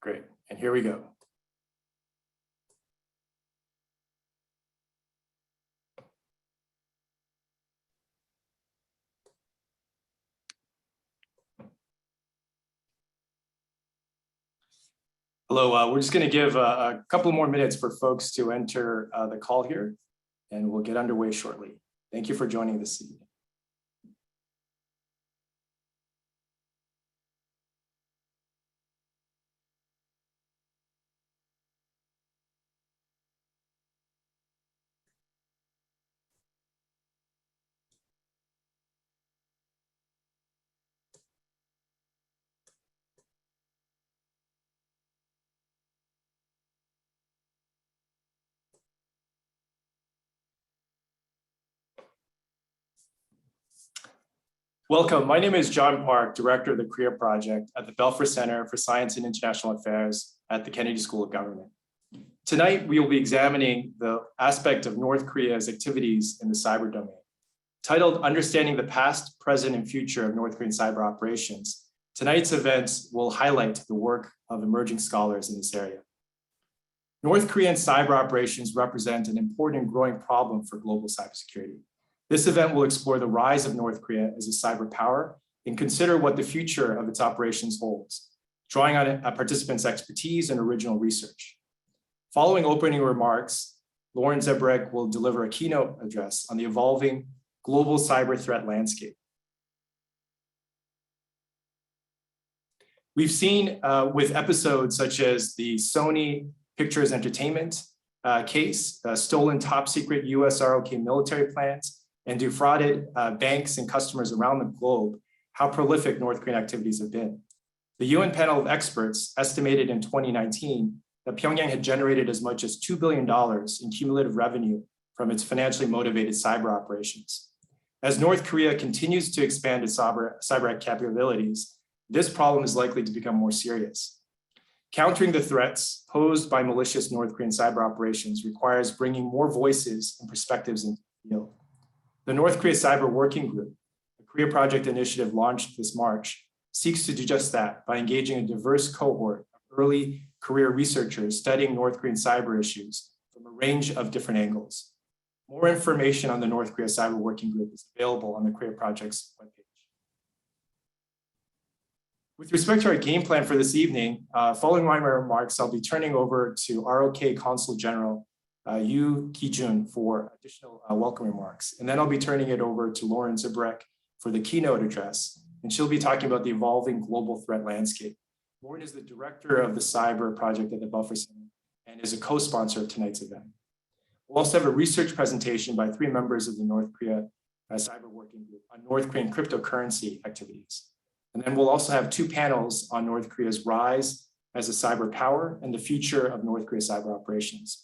Great, and here we go. Hello, we're just going to give a couple more minutes for folks to enter the call here, and we'll get underway shortly. Thank you for joining this evening. Welcome, my name is John Park, Director of the Korea Project at the Belfer Center for Science and International Affairs at the Kennedy School of Government. Tonight, we will be examining the aspect of North Korea's activities in the cyber domain. Titled Understanding the Past, Present, and Future of North Korean Cyber Operations, tonight's events will highlight the work of emerging scholars in this area. North Korean cyber operations represent an important and growing problem for global cybersecurity. This event will explore the rise of North Korea as a cyber power and consider what the future of its operations holds, drawing on participants' expertise and original research. Following opening remarks, Lauren Zabierek will deliver a keynote address on the evolving global cyber threat landscape. We've seen with episodes such as the Sony Pictures Entertainment case, stolen top secret US ROK military plans, and defrauded banks and customers around the globe, how prolific North Korean activities have been. The UN panel of experts estimated in 2019 that Pyongyang had generated as much as $2 billion in cumulative revenue from its financially motivated cyber operations. As North Korea continues to expand its cyber capabilities, this problem is likely to become more serious. Countering the threats posed by malicious North Korean cyber operations requires bringing more voices and perspectives into the field. The North Korea Cyber Working Group, a Korea Project initiative launched this March, seeks to do just that by engaging a diverse cohort of early career researchers studying North Korean cyber issues from a range of different angles. More information on the North Korea Cyber Working Group is available on the Korea Project's webpage. With respect to our game plan for this evening, following my remarks, I'll be turning over to ROK Consul General Heeu Ki-Jun for additional welcome remarks. And then I'll be turning it over to Lauren Zabierek for the keynote address, and she'll be talking about the evolving global threat landscape. Lauren is the director of the cyber project at the Belfer Center and is a co-sponsor of tonight's event. We'll also have a research presentation by 3 members of the North Korea Cyber Working Group on North Korean cryptocurrency activities. And then we'll also have 2 panels on North Korea's rise as a cyber power and the future of North Korea cyber operations.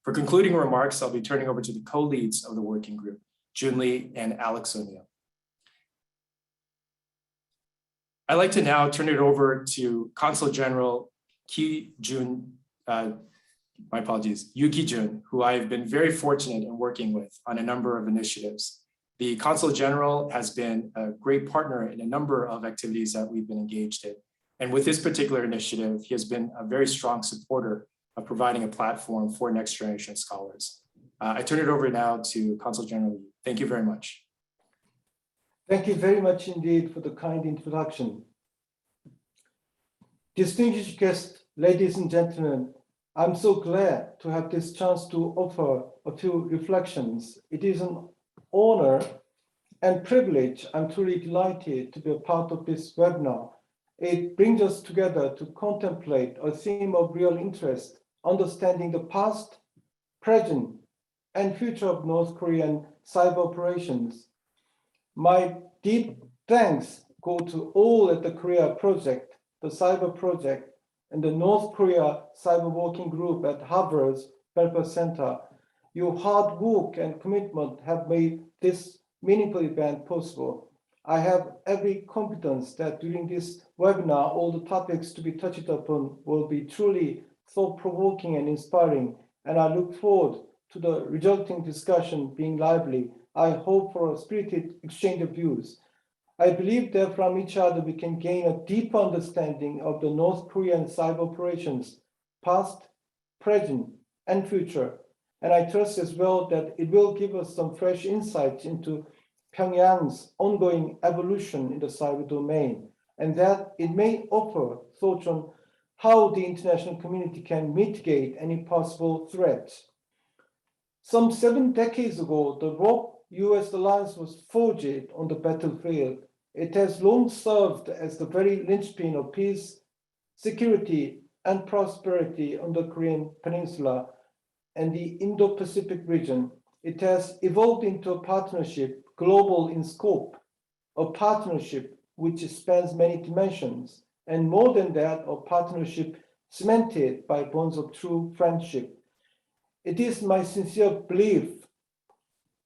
For concluding remarks, I'll be turning over to the co-leads of the working group, Jun Lee and Alex O'Neill. I'd like to now turn it over to Consul General Ki-Jun, Heeu Ki-Jun, who I've been very fortunate in working with on a number of initiatives. The Consul General has been a great partner in a number of activities that we've been engaged in. And with this particular initiative, he has been a very strong supporter of providing a platform for next generation scholars. I turn it over now to Consul General Heeu. Thank you very much. Thank you very much indeed for the kind introduction. Distinguished guests, ladies and gentlemen, I'm so glad to have this chance to offer a few reflections. It is an honor and privilege. I'm truly delighted to be a part of this webinar. It brings us together to contemplate a theme of real interest, understanding the past, present, and future of North Korean cyber operations. My deep thanks go to all at the Korea Project, the Cyber Project, and the North Korea Cyber Working Group at Harvard's Belfer Center. Your hard work and commitment have made this meaningful event possible. I have every confidence that during this webinar, all the topics to be touched upon will be truly thought-provoking and inspiring, and I look forward to the resulting discussion being lively. I hope for a spirited exchange of views. I believe that from each other we can gain a deeper understanding of the North Korean cyber operations, past, present, and future. And I trust as well that it will give us some fresh insights into Pyongyang's ongoing evolution in the cyber domain, and that it may offer thoughts on how the international community can mitigate any possible threats. Some 7 decades ago, the ROK-US alliance was forged on the battlefield. It has long served as the very linchpin of peace, security, and prosperity on the Korean Peninsula and the Indo-Pacific region. It has evolved into a partnership, global in scope, a partnership which spans many dimensions, and more than that, a partnership cemented by bonds of true friendship. It is my sincere belief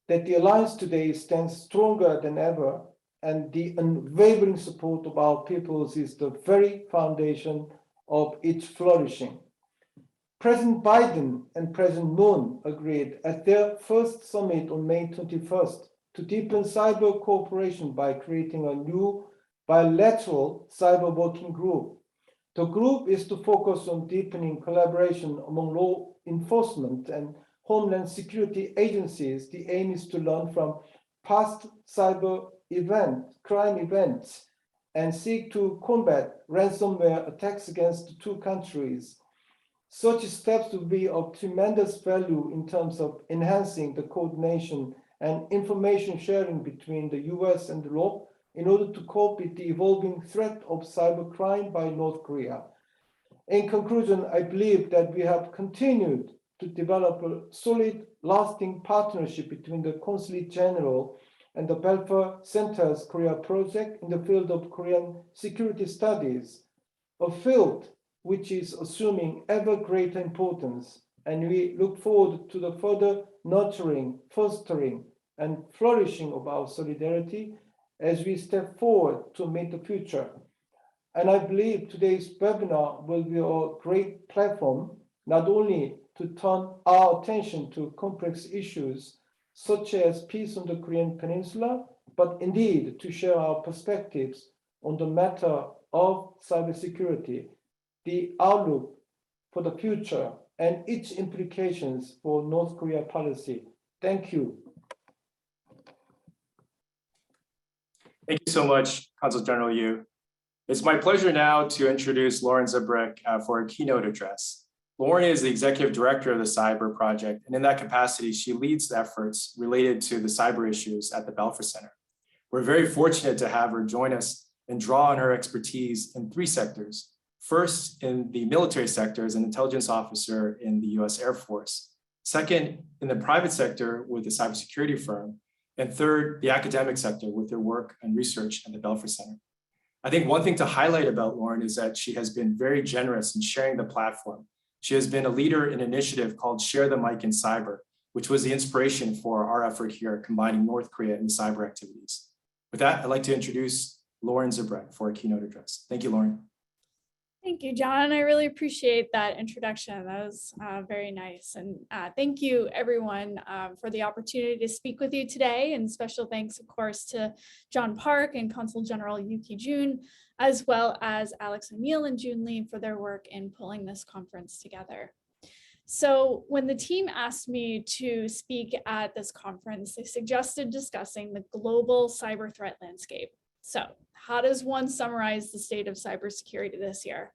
that the alliance today stands stronger than ever, and the unwavering support of our peoples is the very foundation of its flourishing. President Biden and President Moon agreed at their first summit on May 21st to deepen cyber cooperation by creating a new bilateral cyber working group. The group is to focus on deepening collaboration among law enforcement and homeland security agencies. The aim is to learn from past cyber crime events, and seek to combat ransomware attacks against the two countries. Such steps will be of tremendous value in terms of enhancing the coordination and information sharing between the US and Europe in order to cope with the evolving threat of cybercrime by North Korea. In conclusion, I believe that we have continued to develop a solid, lasting partnership between the Consulate General and the Belfer Center's Korea project in the field of Korean security studies, a field which is assuming ever greater importance, and we look forward to the further nurturing, fostering, and flourishing of our solidarity as we step forward to meet the future. And I believe today's webinar will be a great platform, not only to turn our attention to complex issues such as peace on the Korean Peninsula, but indeed to share our perspectives on the matter of cybersecurity, the outlook for the future, and its implications for North Korea policy. Thank you. Thank you so much, Consul General Heeu. It's my pleasure now to introduce Lauren Zabierek for a keynote address. Lauren is the executive director of the Cyber Project, and in that capacity, she leads the efforts related to the cyber issues at the Belfer Center. We're very fortunate to have her join us and draw on her expertise in 3 sectors. First, in the military sector as an intelligence officer in the US Air Force. Second, in the private sector with a cybersecurity firm. And third, the academic sector with her work and research at the Belfer Center. I think one thing to highlight about Lauren is that she has been very generous in sharing the platform. She has been a leader in an initiative called Share the Mic in Cyber, which was the inspiration for our effort here, combining North Korea and cyber activities. With that, I'd like to introduce Lauren Zabierek for a keynote address. Thank you, Lauren. Thank you, John. I really appreciate that introduction. That was very nice. And thank you, everyone, for the opportunity to speak with you today. And special thanks, of course, to John Park and Consul General Ki-Jun, as well as Alex O'Neill and June Lee for their work in pulling this conference together. So when the team asked me to speak at this conference, they suggested discussing the global cyber threat landscape. So how does one summarize the state of cybersecurity this year?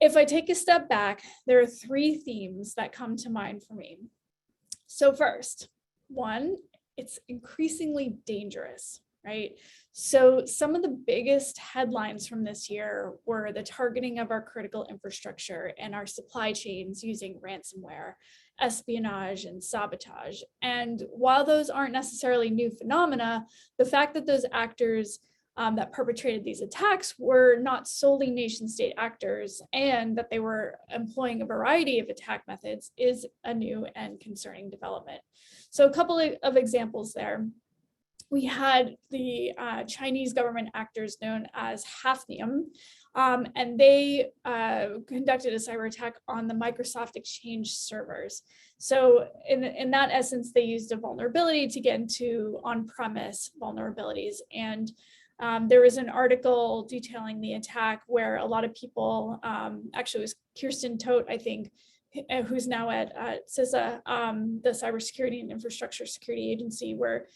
If I take a step back, there are 3 themes that come to mind for me. So first, 1, it's increasingly dangerous, right? So some of the biggest headlines from this year were the targeting of our critical infrastructure and our supply chains using ransomware, espionage, and sabotage. And while those aren't necessarily new phenomena, the fact that those actors that perpetrated these attacks were not solely nation state actors and that they were employing a variety of attack methods is a new and concerning development. So a couple of examples there. We had the Chinese government actors known as Hafnium, and they conducted a cyber attack on the Microsoft Exchange servers. So in that essence, they used a vulnerability to get into on-premise vulnerabilities. And There was an article detailing the attack where a lot of people, actually it was Kirsten Todt, I think, who's now at CISA, the Cybersecurity and Infrastructure Security Agency, where,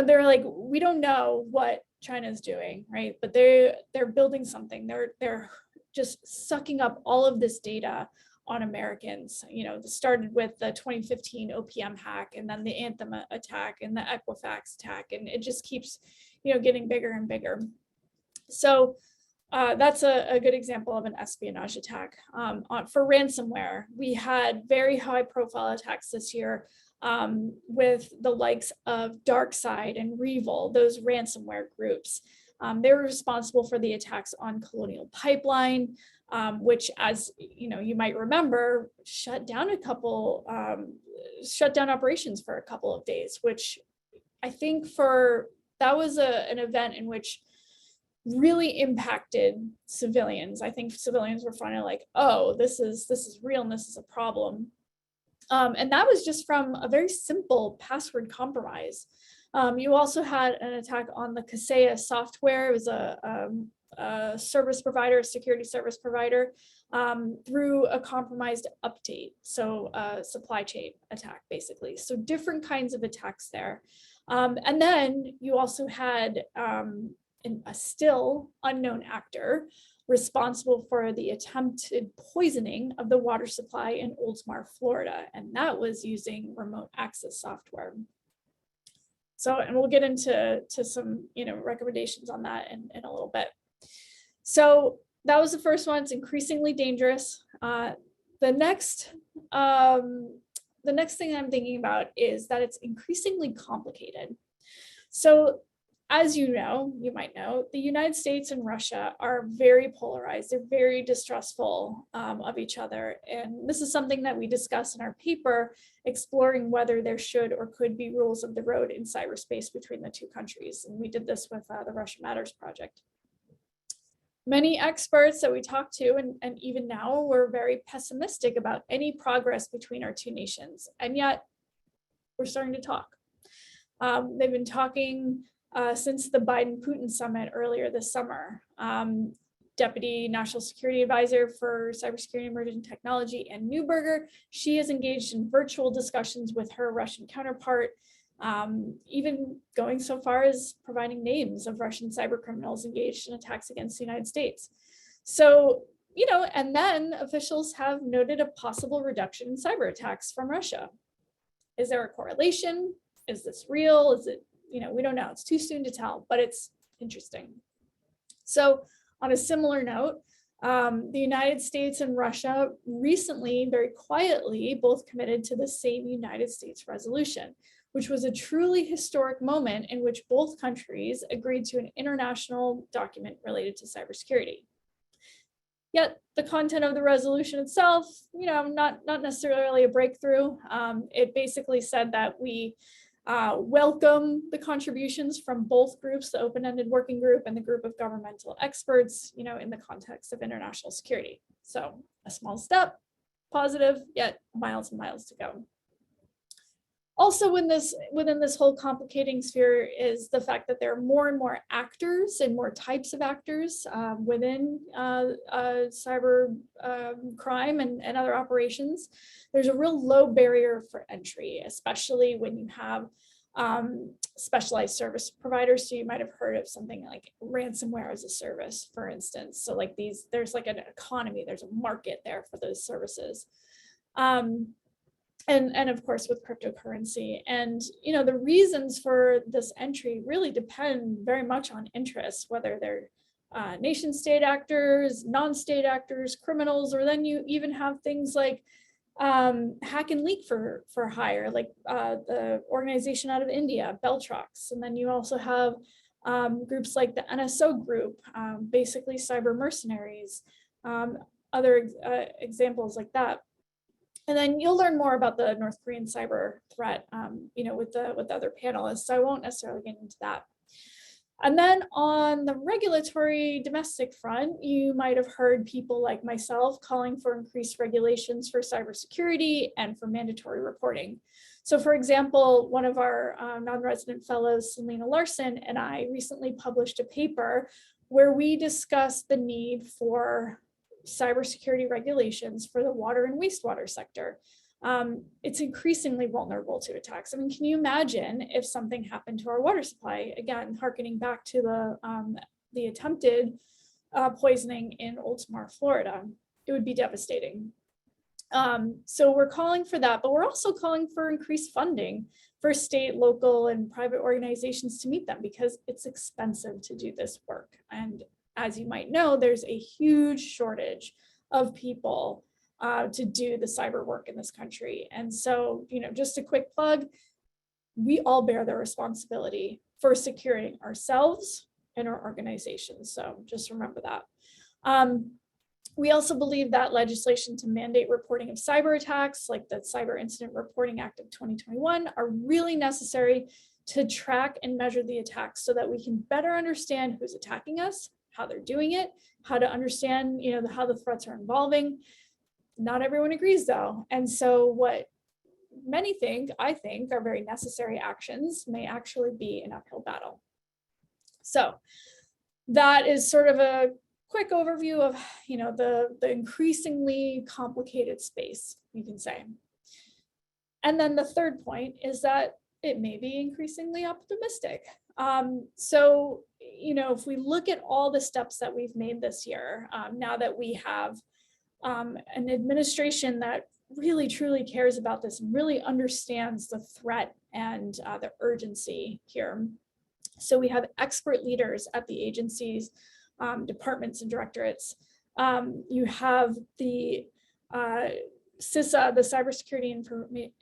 they're like, we don't know what China's doing, right? But they're building something. They're just sucking up all of this data on Americans. It started with the 2015 OPM hack, and then the Anthem attack, and the Equifax attack, and it just keeps, getting bigger and bigger. So that's a good example of an espionage attack. For ransomware, we had very high profile attacks this year with the likes of DarkSide and Revil, those ransomware groups. They were responsible for the attacks on Colonial Pipeline, which, as you might remember, shut down operations for a couple of days, which I think that was an event in which really impacted civilians. I think civilians were finally like, oh, this is real and this is a problem. And that was just from a very simple password compromise. You also had an attack on the Kaseya software. It was a service provider, a security service provider, through a compromised update. So supply chain attack, basically. So different kinds of attacks there. And then you also had a still unknown actor responsible for the attempted poisoning of the water supply in Oldsmar, Florida. And that was using remote access software. So, and we'll get into some, recommendations on that in a little bit. So that was the first one. It's increasingly dangerous. The next thing I'm thinking about is that it's increasingly complicated. So, as you might know, the United States and Russia are very polarized. They're very distrustful of each other. And this is something that we discuss in our paper, exploring whether there should or could be rules of the road in cyberspace between the two countries. And we did this with the Russia Matters project. Many experts that we talked to, and even now, were very pessimistic about any progress between our two nations. And yet, we're starting to talk. They've been talking since the Biden-Putin summit earlier this summer. Deputy National Security Advisor for Cybersecurity and Emerging Technology, Ann Neuberger, she is engaged in virtual discussions with her Russian counterpart, even going so far as providing names of Russian cyber criminals engaged in attacks against the United States. So, and then officials have noted a possible reduction in cyber attacks from Russia. Is there a correlation? Is this real? Is it, we don't know. It's too soon to tell, but it's interesting. So on a similar note, the United States and Russia recently, very quietly, both committed to the same United States resolution, which was a truly historic moment in which both countries agreed to an international document related to cybersecurity. Yet the content of the resolution itself, not necessarily a breakthrough. It basically said that we welcome the contributions from both groups, the open-ended working group and the group of governmental experts, in the context of international security. So a small step, positive, yet miles and miles to go. Also, within this whole complicating sphere is the fact that there are more and more actors and more types of actors within cyber crime and other operations. There's a real low barrier for entry, especially when you have specialized service providers. So you might have heard of something like ransomware as a service, for instance. So like there's like an economy, there's a market there for those services. And of course with cryptocurrency. And the reasons for this entry really depend very much on interests, whether they're nation state actors, non-state actors, criminals, or then you even have things like hack and leak for hire, like the organization out of India, Beltrox. And then you also have groups like the NSO group, basically cyber mercenaries, other examples like that. And then you'll learn more about the North Korean cyber threat, with the other panelists. So I won't necessarily get into that. And then on the regulatory domestic front, you might have heard people like myself calling for increased regulations for cybersecurity and for mandatory reporting. So for example, one of our non-resident fellows, Selena Larson, and I recently published a paper where we discussed the need for cybersecurity regulations for the water and wastewater sector. It's increasingly vulnerable to attacks. I mean, can you imagine if something happened to our water supply? Again, hearkening back to the attempted poisoning in Old Samar, Florida, it would be devastating. So we're calling for that, but we're also calling for increased funding for state, local, and private organizations to meet them, because it's expensive to do this work. And as you might know, there's a huge shortage of people to do the cyber work in this country. And so, just a quick plug, we all bear the responsibility for securing ourselves and our organizations. So just remember that. We also believe that legislation to mandate reporting of cyber attacks, like the Cyber Incident Reporting Act of 2021, are really necessary to track and measure the attacks so that we can better understand who's attacking us, how they're doing it, how to understand, how the threats are evolving. Not everyone agrees though. And so what many I think are very necessary actions may actually be an uphill battle. So that is sort of a quick overview of, the increasingly complicated space, you can say. And then the third point is that it may be increasingly optimistic. So, if we look at all the steps that we've made this year, now that we have an administration that really truly cares about this and really understands the threat and the urgency here. So we have expert leaders at the agencies, departments and directorates. You have the CISA, the Cybersecurity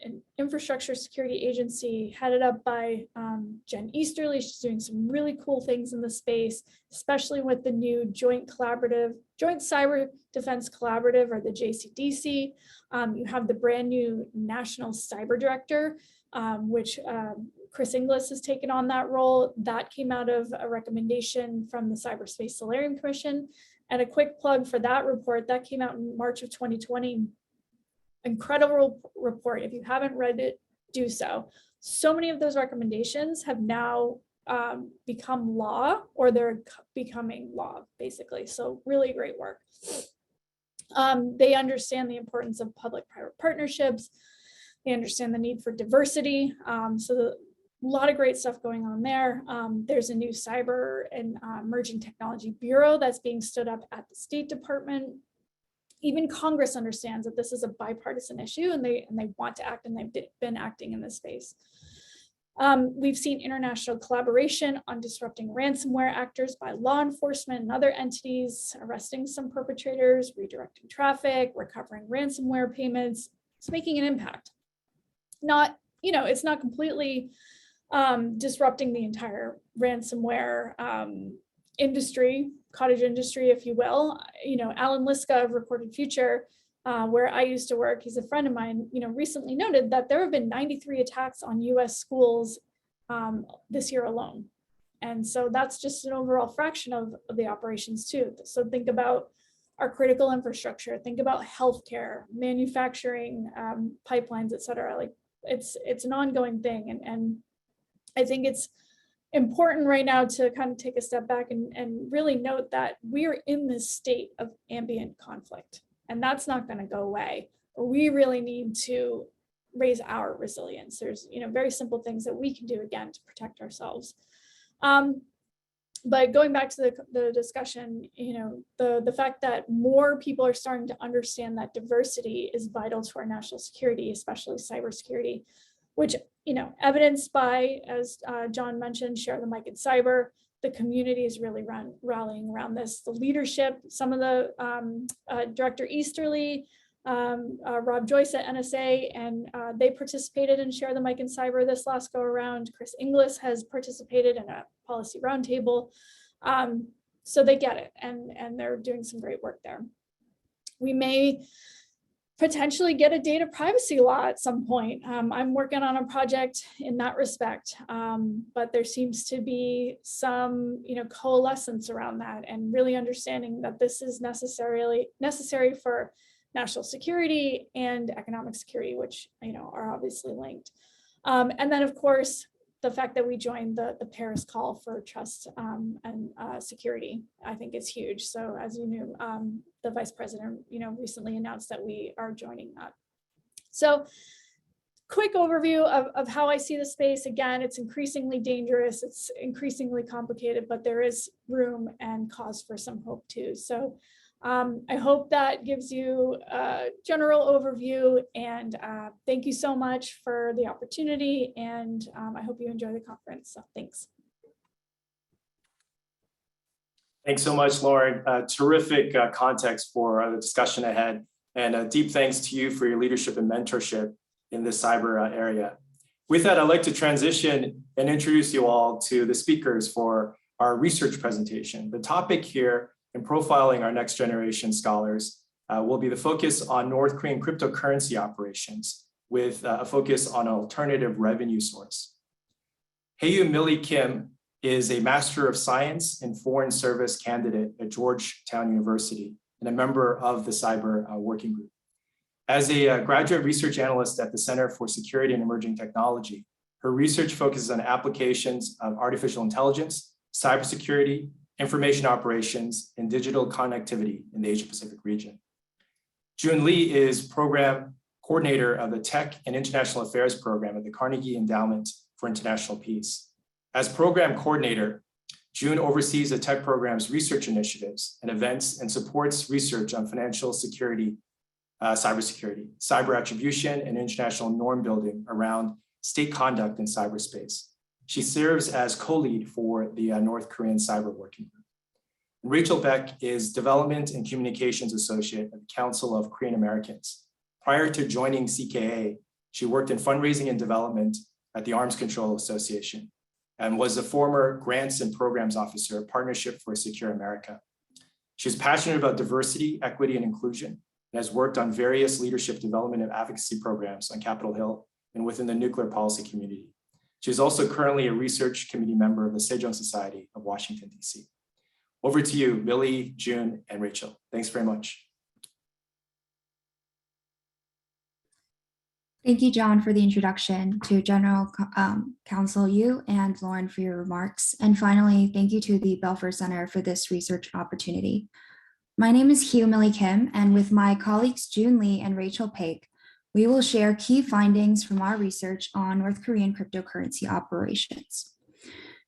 and Infrastructure Security Agency, headed up by Jen Easterly. She's doing some really cool things in the space, especially with the new Joint Cyber Defense Collaborative, or the JCDC. You have the brand new National Cyber Director, which Chris Inglis has taken on that role. That came out of a recommendation from the Cyberspace Solarium Commission. And a quick plug for that report, that came out in March of 2020. Incredible report. If you haven't read it, do so. So many of those recommendations have now become law, or they're becoming law, basically. So really great work. They understand the importance of public-private partnerships. They understand the need for diversity. So a lot of great stuff going on there. There's a new Cyber and Emerging Technology Bureau that's being stood up at the State Department. Even Congress understands that this is a bipartisan issue, and they want to act, and they've been acting in this space. We've seen international collaboration on disrupting ransomware actors by law enforcement and other entities, arresting some perpetrators, redirecting traffic, recovering ransomware payments. It's making an impact. It's not completely disrupting the entire ransomware industry, cottage industry, if you will. Alan Liska of Recorded Future, where I used to work, he's a friend of mine, recently noted that there have been 93 attacks on US schools this year alone. And so that's just an overall fraction of the operations too. So think about our critical infrastructure, think about healthcare, manufacturing, pipelines, et cetera. Like it's an ongoing thing. And I think it's important right now to kind of take a step back and really note that we are in this state of ambient conflict, and that's not going to go away. We really need to raise our resilience. There's very simple things that we can do, again, to protect ourselves. But going back to the discussion, the fact that more people are starting to understand that diversity is vital to our national security, especially cybersecurity, which evidenced by, as John mentioned, Share the Mic in Cyber. The community is really rallying around this. The leadership, some of the Director Easterly, Rob Joyce at NSA, and they participated in Share the Mic in Cyber this last go around. Chris Inglis has participated in a policy roundtable. So they get it, and they're doing some great work there. We may potentially get a data privacy law at some point. I'm working on a project in that respect, but there seems to be some, coalescence around that, and really understanding that this is necessary for national security and economic security, which are obviously linked. And then, of course, the fact that we joined the Paris call for trust and security, I think is huge. So as you knew, the vice president, recently announced that we are joining that. So quick overview of how I see the space. Again, it's increasingly dangerous. It's increasingly complicated, but there is room and cause for some hope too. So I hope that gives you a general overview, and thank you so much for the opportunity, and I hope you enjoy the conference. So thanks. Thanks so much, Lauren. Terrific context for the discussion ahead, and deep thanks to you for your leadership and mentorship in this cyber area. With that, I'd like to transition and introduce you all to the speakers for our research presentation. The topic here in profiling our next generation scholars will be the focus on North Korean cryptocurrency operations with a focus on alternative revenue source. Heeu Millie Kim is a Master of Science in Foreign Service candidate at Georgetown University and a member of the Cyber Working Group. As a graduate research analyst at the Center for Security and Emerging Technology, her research focuses on applications of artificial intelligence, cybersecurity, information operations, and digital connectivity in the Asia-Pacific region. Jun Lee is program coordinator of the Tech and International Affairs program at the Carnegie Endowment for International Peace. As program coordinator, Jun oversees the tech program's research initiatives and events and supports research on financial security, cybersecurity, cyber attribution, and international norm building around state conduct in cyberspace. She serves as co-lead for the North Korean Cyber Working Group. Rachel Beck is Development and Communications Associate at the Council of Korean Americans. Prior to joining CKA, she worked in fundraising and development at the Arms Control Association and was a former Grants and Programs Officer at Partnership for a Secure America. She's passionate about diversity, equity, and inclusion, and has worked on various leadership development and advocacy programs on Capitol Hill and within the nuclear policy community. She's also currently a research committee member of the Sejong Society of Washington, D.C. Over to you, Millie, June, and Rachel. Thanks very much. Thank you, John, for the introduction, to General Counsel Heeu and Lauren for your remarks. And finally, thank you to the Belfer Center for this research opportunity. My name is Heeu Millie Kim, and with my colleagues June Lee and Rachel Paik, we will share key findings from our research on North Korean cryptocurrency operations.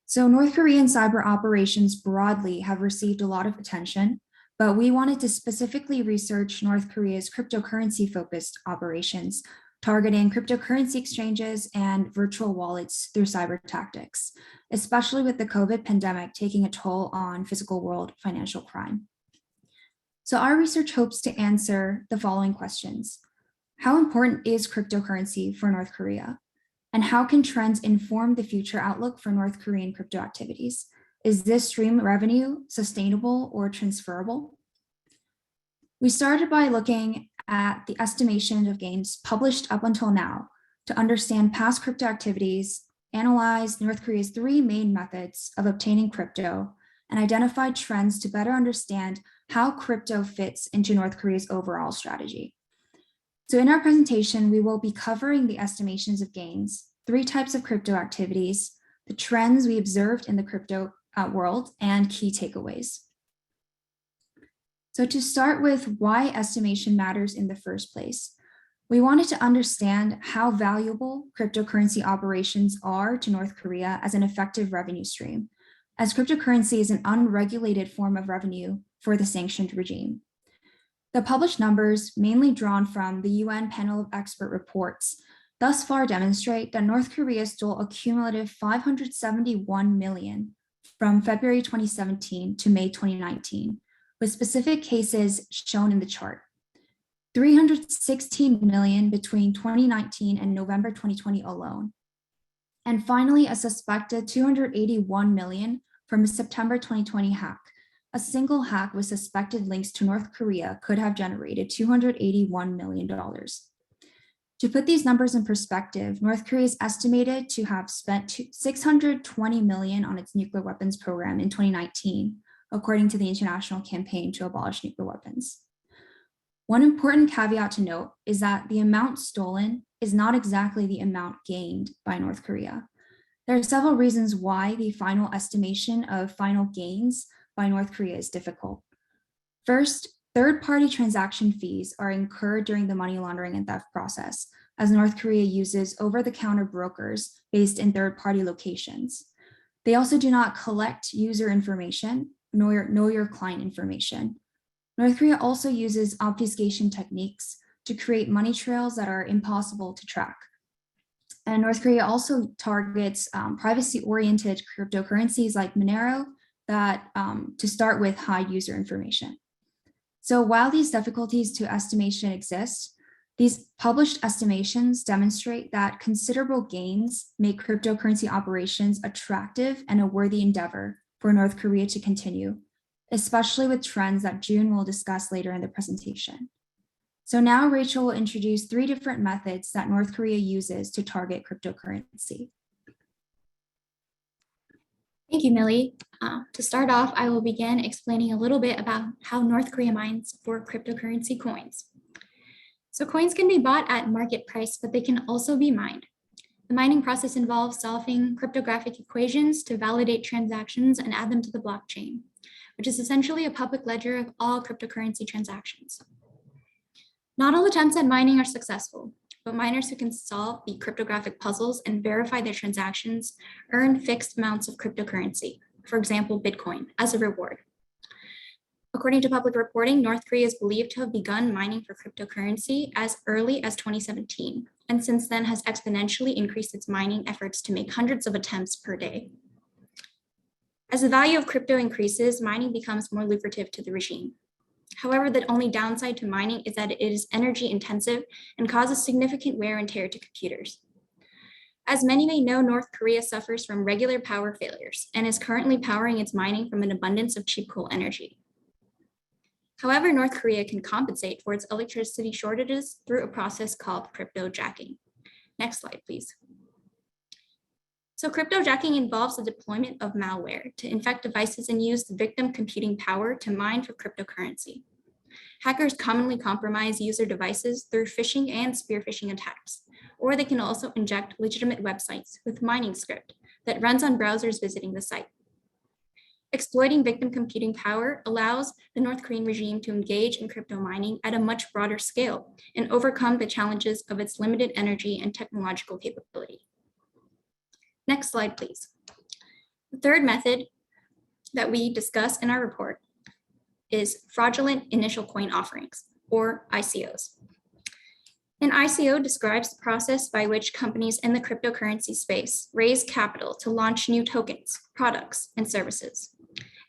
So North Korean cyber operations broadly have received a lot of attention, but we wanted to specifically research North Korea's cryptocurrency-focused operations, targeting cryptocurrency exchanges and virtual wallets through cyber tactics, especially with the COVID pandemic taking a toll on physical world financial crime. So our research hopes to answer the following questions. How important is cryptocurrency for North Korea? And how can trends inform the future outlook for North Korean crypto activities? Is this stream revenue sustainable or transferable? We started by looking at the estimation of gains published up until now to understand past crypto activities, analyze North Korea's 3 main methods of obtaining crypto, and identify trends to better understand how crypto fits into North Korea's overall strategy. So in our presentation, we will be covering the estimations of gains, 3 types of crypto activities, the trends we observed in the crypto world, and key takeaways. So to start with why estimation matters in the first place, we wanted to understand how valuable cryptocurrency operations are to North Korea as an effective revenue stream, as cryptocurrency is an unregulated form of revenue for the sanctioned regime. The published numbers, mainly drawn from the UN panel of expert reports, thus far demonstrate that North Korea stole a cumulative 571 million from February 2017 to May 2019, with specific cases shown in the chart. 316 million between 2019 and November 2020 alone. And finally, a suspected 281 million from a September 2020 hack. A single hack with suspected links to North Korea could have generated $281 million. To put these numbers in perspective, North Korea is estimated to have spent 620 million on its nuclear weapons program in 2019, according to the International Campaign to Abolish Nuclear Weapons. One important caveat to note is that the amount stolen is not exactly the amount gained by North Korea. There are several reasons why the final estimation of final gains by North Korea is difficult. First, third-party transaction fees are incurred during the money laundering and theft process, as North Korea uses over-the-counter brokers based in third-party locations. They also do not collect user information, nor know your client information. North Korea also uses obfuscation techniques to create money trails that are impossible to track. And North Korea also targets privacy-oriented cryptocurrencies like Monero that to start with hide user information. So while these difficulties to estimation exist, these published estimations demonstrate that considerable gains make cryptocurrency operations attractive and a worthy endeavor for North Korea to continue, especially with trends that June will discuss later in the presentation. So now Rachel will introduce 3 different methods that North Korea uses to target cryptocurrency. Thank you, Millie. To start off, I will begin explaining a little bit about how North Korea mines for cryptocurrency coins. So coins can be bought at market price, but they can also be mined. The mining process involves solving cryptographic equations to validate transactions and add them to the blockchain, which is essentially a public ledger of all cryptocurrency transactions. Not all attempts at mining are successful, but miners who can solve the cryptographic puzzles and verify their transactions earn fixed amounts of cryptocurrency, for example, Bitcoin, as a reward. According to public reporting, North Korea is believed to have begun mining for cryptocurrency as early as 2017, and since then has exponentially increased its mining efforts to make hundreds of attempts per day. As the value of crypto increases, mining becomes more lucrative to the regime. However, the only downside to mining is that it is energy intensive and causes significant wear and tear to computers. As many may know, North Korea suffers from regular power failures and is currently powering its mining from an abundance of cheap coal energy. However, North Korea can compensate for its electricity shortages through a process called cryptojacking. Next slide, please. So cryptojacking involves the deployment of malware to infect devices and use the victim computing power to mine for cryptocurrency. Hackers commonly compromise user devices through phishing and spear phishing attacks, or they can also inject legitimate websites with mining script that runs on browsers visiting the site. Exploiting victim computing power allows the North Korean regime to engage in crypto mining at a much broader scale and overcome the challenges of its limited energy and technological capability. Next slide, please. The third method that we discuss in our report is fraudulent initial coin offerings, or ICOs. An ICO describes the process by which companies in the cryptocurrency space raise capital to launch new tokens, products, and services.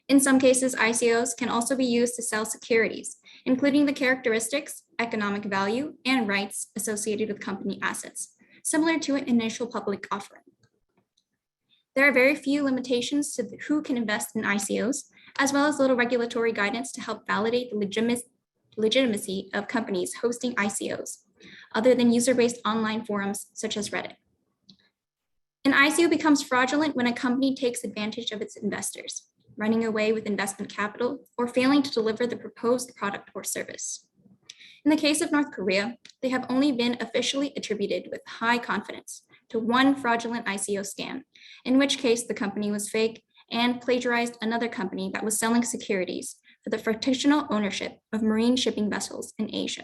In some cases, ICOs can also be used to sell securities, including the characteristics, economic value, and rights associated with company assets, similar to an initial public offering. There are very few limitations to who can invest in ICOs, as well as little regulatory guidance to help validate the legitimacy of companies hosting ICOs, other than user-based online forums such as Reddit. An ICO becomes fraudulent when a company takes advantage of its investors, running away with investment capital, or failing to deliver the proposed product or service. In the case of North Korea, they have only been officially attributed with high confidence to one fraudulent ICO scam, in which case the company was fake and plagiarized another company that was selling securities for the fractional ownership of marine shipping vessels in Asia.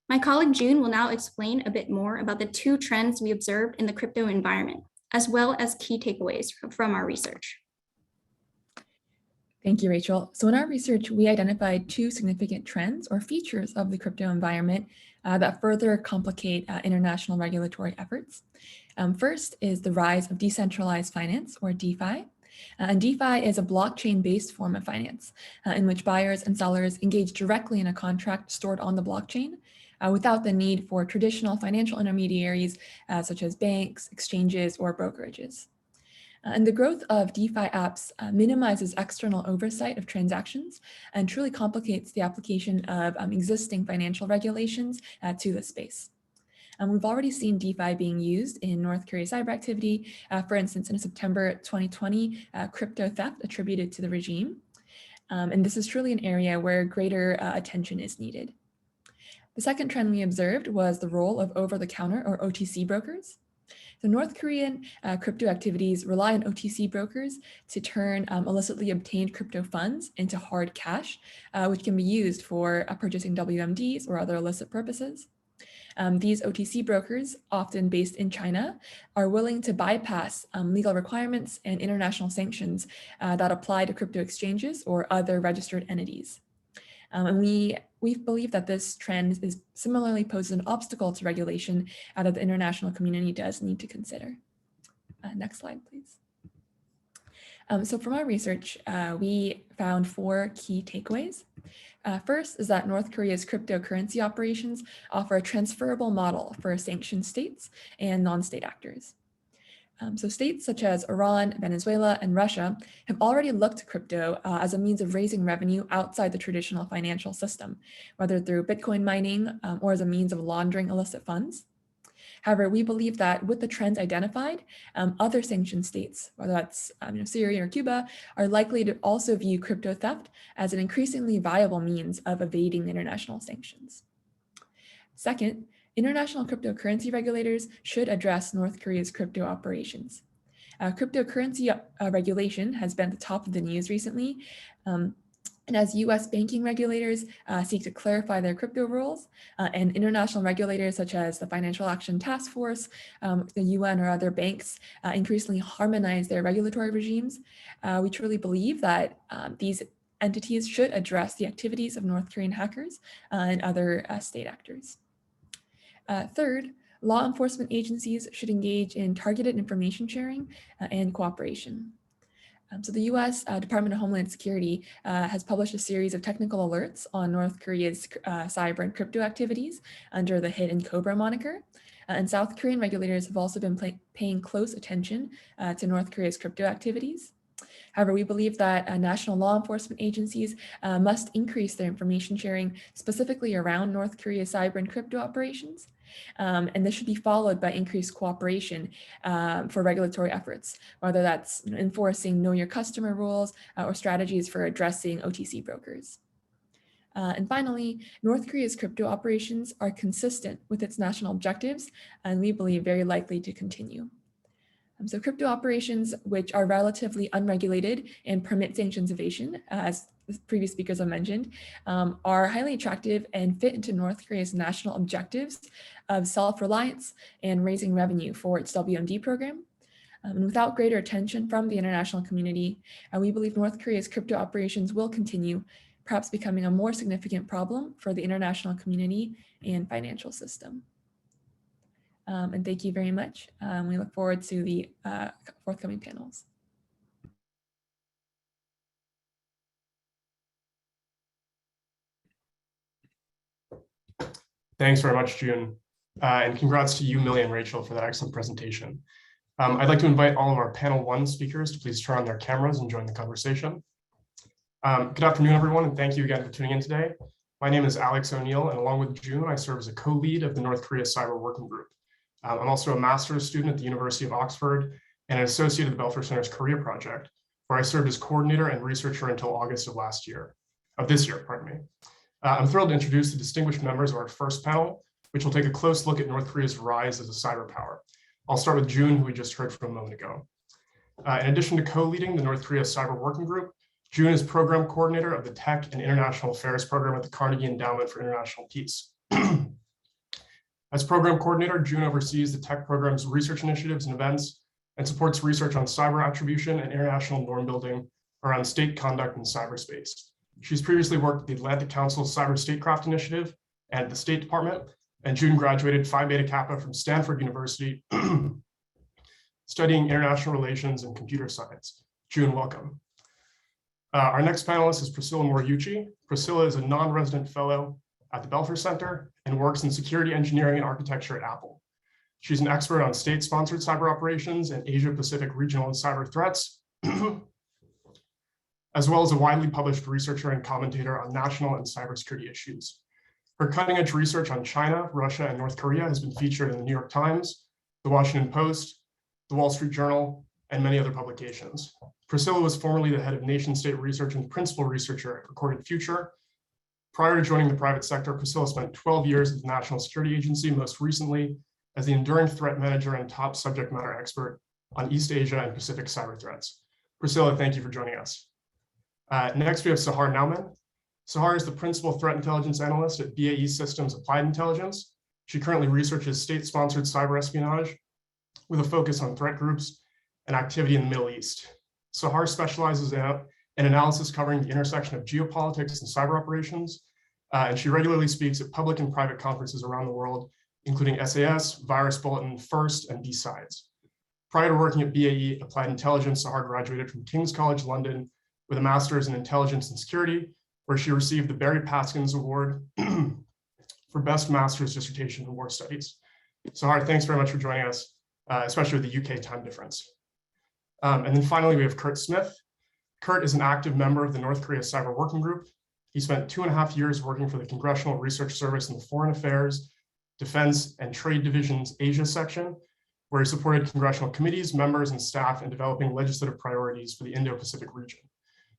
My colleague June will now explain a bit more about the 2 trends we observed in the crypto environment, as well as key takeaways from our research. Thank you, Rachel. So in our research, we identified 2 significant trends or features of the crypto environment that further complicate international regulatory efforts. First is the rise of decentralized finance, or DeFi. And DeFi is a blockchain-based form of finance in which buyers and sellers engage directly in a contract stored on the blockchain without the need for traditional financial intermediaries such as banks, exchanges, or brokerages. And the growth of DeFi apps minimizes external oversight of transactions and truly complicates the application of existing financial regulations to the space. We've already seen DeFi being used in North Korea's cyber activity. For instance, in a September 2020 crypto theft attributed to the regime. And this is truly an area where greater attention is needed. The second trend we observed was the role of over-the-counter or OTC brokers. So North Korean crypto activities rely on OTC brokers to turn illicitly obtained crypto funds into hard cash, which can be used for purchasing WMDs or other illicit purposes. These OTC brokers, often based in China, are willing to bypass legal requirements and international sanctions that apply to crypto exchanges or other registered entities. And we believe that this trend is similarly poses an obstacle to regulation that the international community does need to consider. Next slide, please. So from our research, we found 4 key takeaways. First is that North Korea's cryptocurrency operations offer a transferable model for sanctioned states and non-state actors. So states such as Iran, Venezuela, and Russia have already looked to crypto as a means of raising revenue outside the traditional financial system, whether through Bitcoin mining or as a means of laundering illicit funds. However, we believe that with the trends identified, other sanctioned states, whether that's Syria or Cuba, are likely to also view crypto theft as an increasingly viable means of evading international sanctions. Second, international cryptocurrency regulators should address North Korea's crypto operations. Cryptocurrency regulation has been at the top of the news recently, and as US banking regulators seek to clarify their crypto rules, and international regulators such as the Financial Action Task Force, the UN or other banks increasingly harmonize their regulatory regimes, we truly believe that these entities should address the activities of North Korean hackers and other state actors. Third, law enforcement agencies should engage in targeted information sharing and cooperation. So the US Department of Homeland Security has published a series of technical alerts on North Korea's cyber and crypto activities under the Hidden Cobra moniker. And South Korean regulators have also been paying close attention to North Korea's crypto activities. However, we believe that national law enforcement agencies must increase their information sharing specifically around North Korea's cyber and crypto operations. And this should be followed by increased cooperation for regulatory efforts, whether that's enforcing know your customer rules or strategies for addressing OTC brokers. And finally, North Korea's crypto operations are consistent with its national objectives, and we believe very likely to continue. So crypto operations, which are relatively unregulated and permit sanctions evasion, as the previous speakers have mentioned, are highly attractive and fit into North Korea's national objectives of self-reliance and raising revenue for its WMD program. And without greater attention from the international community, we believe North Korea's crypto operations will continue, perhaps becoming a more significant problem for the international community and financial system. And thank you very much. We look forward to the forthcoming panels. Thanks very much, June. And congrats to you, Millie and Rachel, for that excellent presentation. I'd like to invite all of our panel 1 speakers to please turn on their cameras and join the conversation. Good afternoon, everyone, and thank you again for tuning in today. My name is Alex O'Neill, and along with June, I serve as a co-lead of the North Korea Cyber Working Group. I'm also a master's student at the University of Oxford and an associate of the Belfer Center's Korea Project, where I served as coordinator and researcher until August of this year. I'm thrilled to introduce the distinguished members of our first panel, which will take a close look at North Korea's rise as a cyber power. I'll start with June, who we just heard from a moment ago. In addition to co-leading the North Korea Cyber Working Group, June is program coordinator of the Tech and International Affairs program at the Carnegie Endowment for International Peace. As program coordinator, June oversees the tech program's research initiatives and events and supports research on cyber attribution and international norm building around state conduct in cyberspace. She's previously worked at the Atlantic Council's Cyber Statecraft Initiative and the State Department, and June graduated Phi Beta Kappa from Stanford University, studying international relations and computer science. June, welcome. Our next panelist is Priscilla Moriuchi. Priscilla is a non-resident fellow at the Belfer Center and works in security engineering and architecture at Apple. She's an expert on state-sponsored cyber operations and Asia-Pacific regional and cyber threats, as well as a widely published researcher and commentator on national and cybersecurity issues. Her cutting-edge research on China, Russia, and North Korea has been featured in the New York Times, the Washington Post, the Wall Street Journal, and many other publications. Priscilla was formerly the head of nation-state research and principal researcher at Recorded Future. Prior to joining the private sector, Priscilla spent 12 years at the National Security Agency, most recently as the enduring threat manager and top subject matter expert on East Asia and Pacific cyber threats. Priscilla, thank you for joining us. Next, we have Sahar Nauman. Sahar is the principal threat intelligence analyst at BAE Systems Applied Intelligence. She currently researches state-sponsored cyber espionage with a focus on threat groups and activity in the Middle East. Sahar specializes in analysis covering the intersection of geopolitics and cyber operations, and she regularly speaks at public and private conferences around the world, including SAS, Virus Bulletin, FIRST, and B-Sides. Prior to working at BAE Applied Intelligence, Sahar graduated from King's College London with a master's in intelligence and security, where she received the Barry Paskins Award for Best Master's Dissertation in War Studies. Sahar, thanks very much for joining us, especially with the UK time difference. And then finally, we have Kurt Smith. Kurt is an active member of the North Korea Cyber Working Group. He spent 2.5 years working for the Congressional Research Service in the Foreign Affairs, Defense, and Trade Division's Asia section, where he supported congressional committees, members, and staff in developing legislative priorities for the Indo-Pacific region.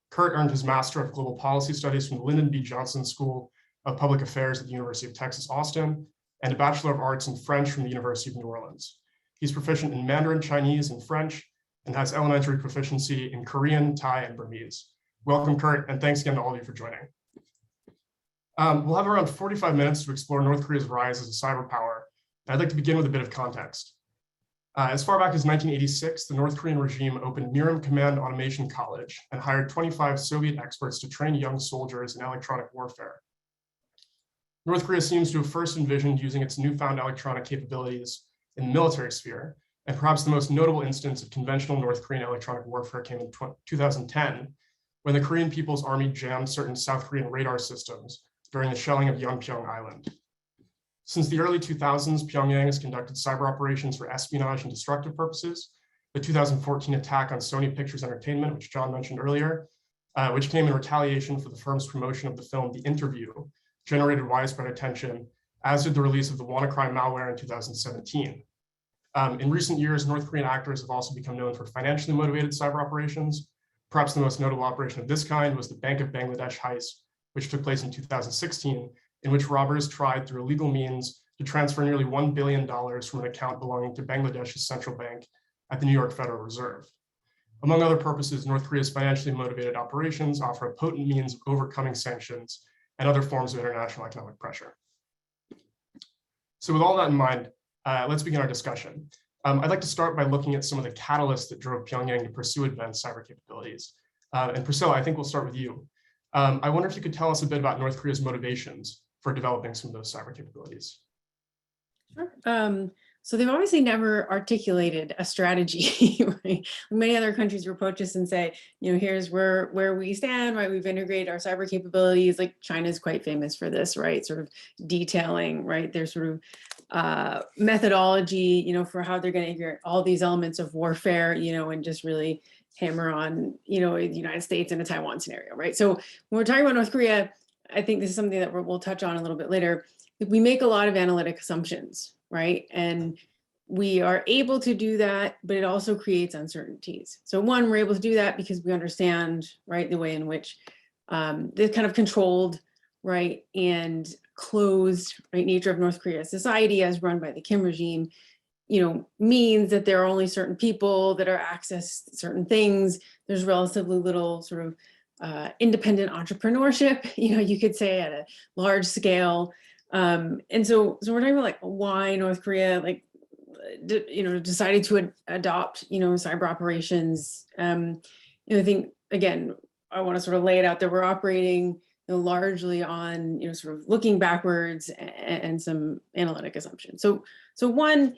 Kurt earned his Master of Global Policy Studies from the Lyndon B. Johnson School of Public Affairs at the University of Texas, Austin, and a Bachelor of Arts in French from the University of New Orleans. He's proficient in Mandarin, Chinese, and French, and has elementary proficiency in Korean, Thai, and Burmese. Welcome, Kurt, and thanks again to all of you for joining. We'll have around 45 minutes to explore North Korea's rise as a cyber power. I'd like to begin with a bit of context. As far back as 1986, the North Korean regime opened Miram Command Automation College and hired 25 Soviet experts to train young soldiers in electronic warfare. North Korea seems to have first envisioned using its newfound electronic capabilities in the military sphere, and perhaps the most notable instance of conventional North Korean electronic warfare came in 2010, when the Korean People's Army jammed certain South Korean radar systems during the shelling of Yeonpyeong Island. Since the early 2000s, Pyongyang has conducted cyber operations for espionage and destructive purposes. The 2014 attack on Sony Pictures Entertainment, which John mentioned earlier, which came in retaliation for the firm's promotion of the film The Interview, generated widespread attention, as did the release of the WannaCry malware in 2017. In recent years, North Korean actors have also become known for financially motivated cyber operations. Perhaps the most notable operation of this kind was the Bank of Bangladesh heist, which took place in 2016, in which robbers tried through illegal means to transfer nearly $1 billion from an account belonging to Bangladesh's central bank at the New York Federal Reserve. Among other purposes, North Korea's financially motivated operations offer a potent means of overcoming sanctions and other forms of international economic pressure. So with all that in mind, let's begin our discussion. I'd like to start by looking at some of the catalysts that drove Pyongyang to pursue advanced cyber capabilities. And Priscilla, I think we'll start with you. I wonder if you could tell us a bit about North Korea's motivations for developing some of those cyber capabilities. Sure. So they've obviously never articulated a strategy. Right? Many other countries approach us and say, you know, here's where we stand, right? We've integrated our cyber capabilities. Like China is quite famous for this, right? Sort of detailing, right? Their sort of methodology, you know, for how they're going to integrate all these elements of warfare, you know, and just really hammer on, you know, the United States in a Taiwan scenario, right? So when we're talking about North Korea, I think this is something that we'll touch on a little bit later. We make a lot of analytic assumptions, right? And we are able to do that, but it also creates uncertainties. So one, we're able to do that because we understand, right, the way in which the kind of controlled, right, and closed, right, nature of North Korea society as run by the Kim regime, you know, means that there are only certain people that are access certain things. There's relatively little sort of independent entrepreneurship, you know, you could say at a large scale. And so we're talking about like why North Korea, like, you know, decided to adopt, you know, cyber operations. You know, I think, again, I want to sort of lay it out that we're operating, you know, largely on, you know, sort of looking backwards and some analytic assumptions. So one,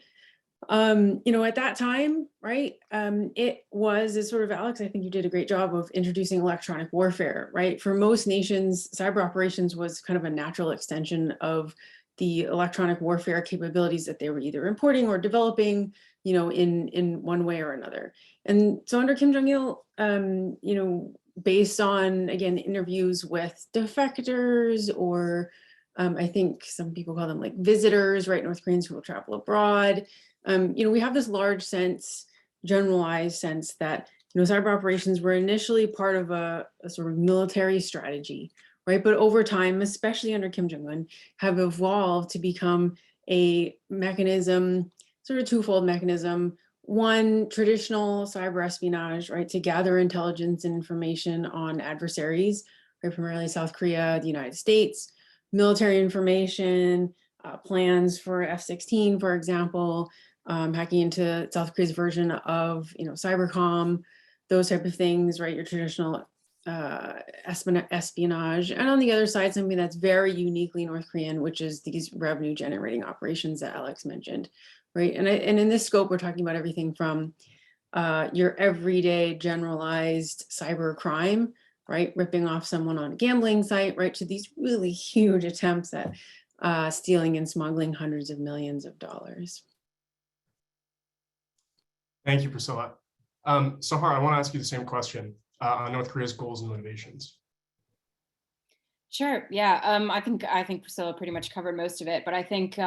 you know, at that time, right, it was this sort of, Alex, I think you did a great job of introducing electronic warfare, right? For most nations, cyber operations was kind of a natural extension of the electronic warfare capabilities that they were either importing or developing, you know, in one way or another. And so under Kim Jong-il, you know, based on, again, interviews with defectors or I think some people call them like visitors, right? North Koreans who will travel abroad. You know, we have this large sense generalized sense that, cyber operations were initially part of a sort of military strategy, right? But over time, especially under Kim Jong-un, have evolved to become a mechanism, sort of twofold mechanism. One, traditional cyber espionage, right, to gather intelligence and information on adversaries, right, primarily South Korea, the United States, military information, plans for F-16, for example, hacking into South Korea's version of, cybercom, those type of things, right? Your traditional espionage. And on the other side, something that's very uniquely North Korean, which is these revenue generating operations that Alex mentioned, right? And in this scope, we're talking about everything from your everyday generalized cyber crime, right? Ripping off someone on a gambling site, right? To these really huge attempts at stealing and smuggling hundreds of millions of dollars. Thank you, Priscilla. Sahar, I want to ask you the same question on North Korea's goals and motivations. Sure. Yeah. I think Priscilla pretty much covered most of it, but I think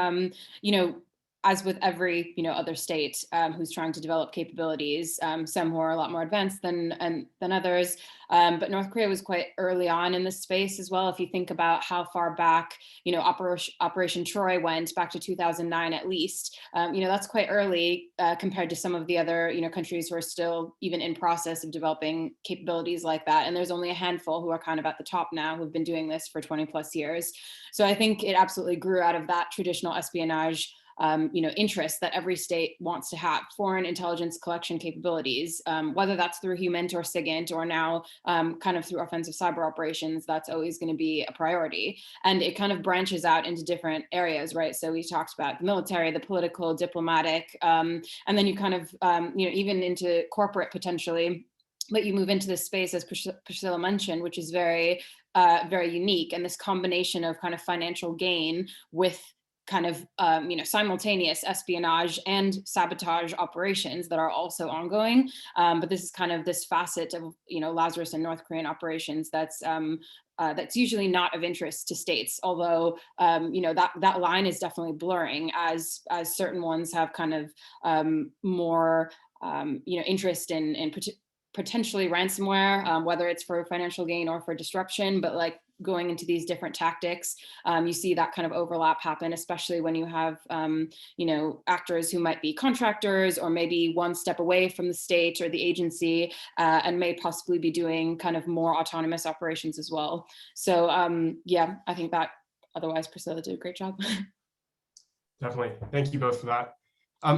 as with every other state who's trying to develop capabilities, some who are a lot more advanced than others, but North Korea was quite early on in this space as well. If you think about how far back Operation Troy went back to 2009 at least, that's quite early compared to some of the other countries who are still even in process of developing capabilities like that. And there's only a handful who are kind of at the top now who've been doing this for 20 plus years. So I think it absolutely grew out of that traditional espionage interest that every state wants to have, foreign intelligence collection capabilities, whether that's through HUMINT or SIGINT or now kind of through offensive cyber operations. That's always going to be a priority. And it kind of branches out into different areas, right? So we talked about the military, the political, diplomatic, and then you kind of, even into corporate potentially. But you move into this space, as Priscilla mentioned, which is very, very unique. And this combination of kind of financial gain with kind of simultaneous espionage and sabotage operations that are also ongoing, but this is kind of this facet of Lazarus and North Korean operations that's usually not of interest to states, although that line is definitely blurring as certain ones have kind of more interest in potentially ransomware, whether it's for financial gain or for disruption, but like going into these different tactics, you see that kind of overlap happen, especially when you have, actors who might be contractors or maybe one step away from the state or the agency and may possibly be doing kind of more autonomous operations as well. So yeah, I think that otherwise Priscilla did a great job. Definitely. Thank you both for that.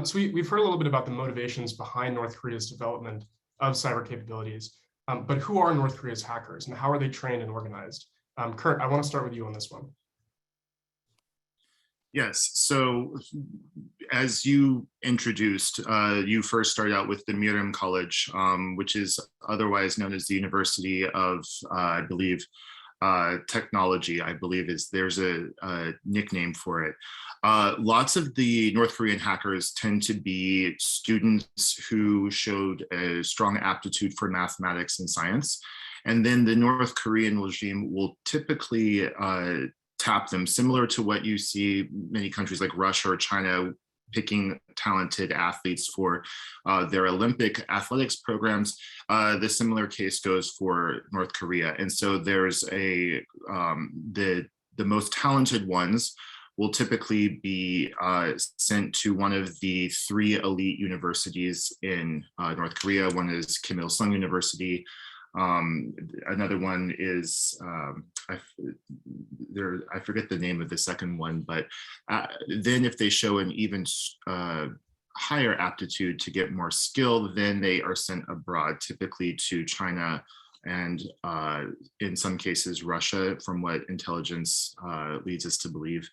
So we've heard a little bit about the motivations behind North Korea's development of cyber capabilities, but who are North Korea's hackers and how are they trained and organized? Kurt, I want to start with you on this one. Yes, so as you introduced, you first started out with the Miram College, which is otherwise known as the University of, I believe, Technology, I believe there's a nickname for it. Lots of the North Korean hackers tend to be students who showed a strong aptitude for mathematics and science. And then the North Korean regime will typically tap them, similar to what you see many countries like Russia or China picking talented athletes for their Olympic athletics programs. The similar case goes for North Korea. And so there's the most talented ones will typically be sent to one of the 3 elite universities in North Korea. One is Kim Il-sung University. Another one is, I forget the name of the second one, but then if they show an even higher aptitude to get more skill, then they are sent abroad, typically to China and in some cases Russia, from what intelligence leads us to believe,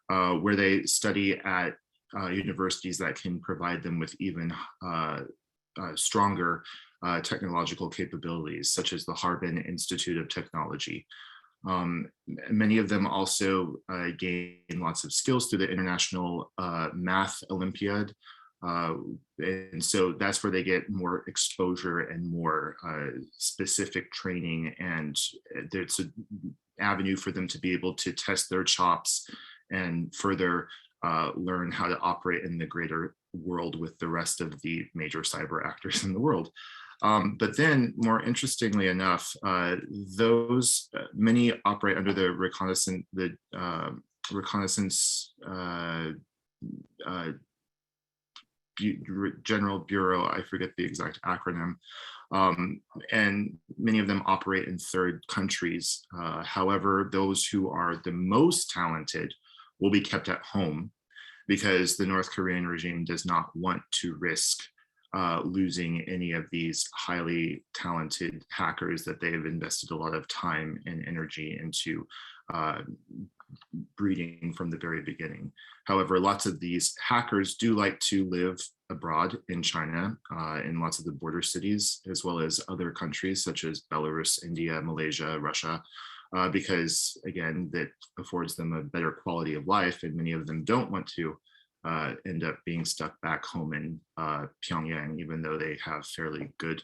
where they study at universities that can provide them with even stronger technological capabilities, such as the Harbin Institute of Technology. Many of them also gain lots of skills through the International Math Olympiad. And so that's where they get more exposure and more specific training, and there's an avenue for them to be able to test their chops and further learn how to operate in the greater world with the rest of the major cyber actors in the world. But then, more interestingly enough, many operate under the reconnaissance General Bureau, I forget the exact acronym, and many of them operate in third countries. However, those who are the most talented will be kept at home because the North Korean regime does not want to risk losing any of these highly talented hackers that they have invested a lot of time and energy into breeding from the very beginning. However, lots of these hackers do like to live abroad in China, in lots of the border cities, as well as other countries such as Belarus, India, Malaysia, Russia, because again, that affords them a better quality of life, and many of them don't want to end up being stuck back home in Pyongyang, even though they have fairly good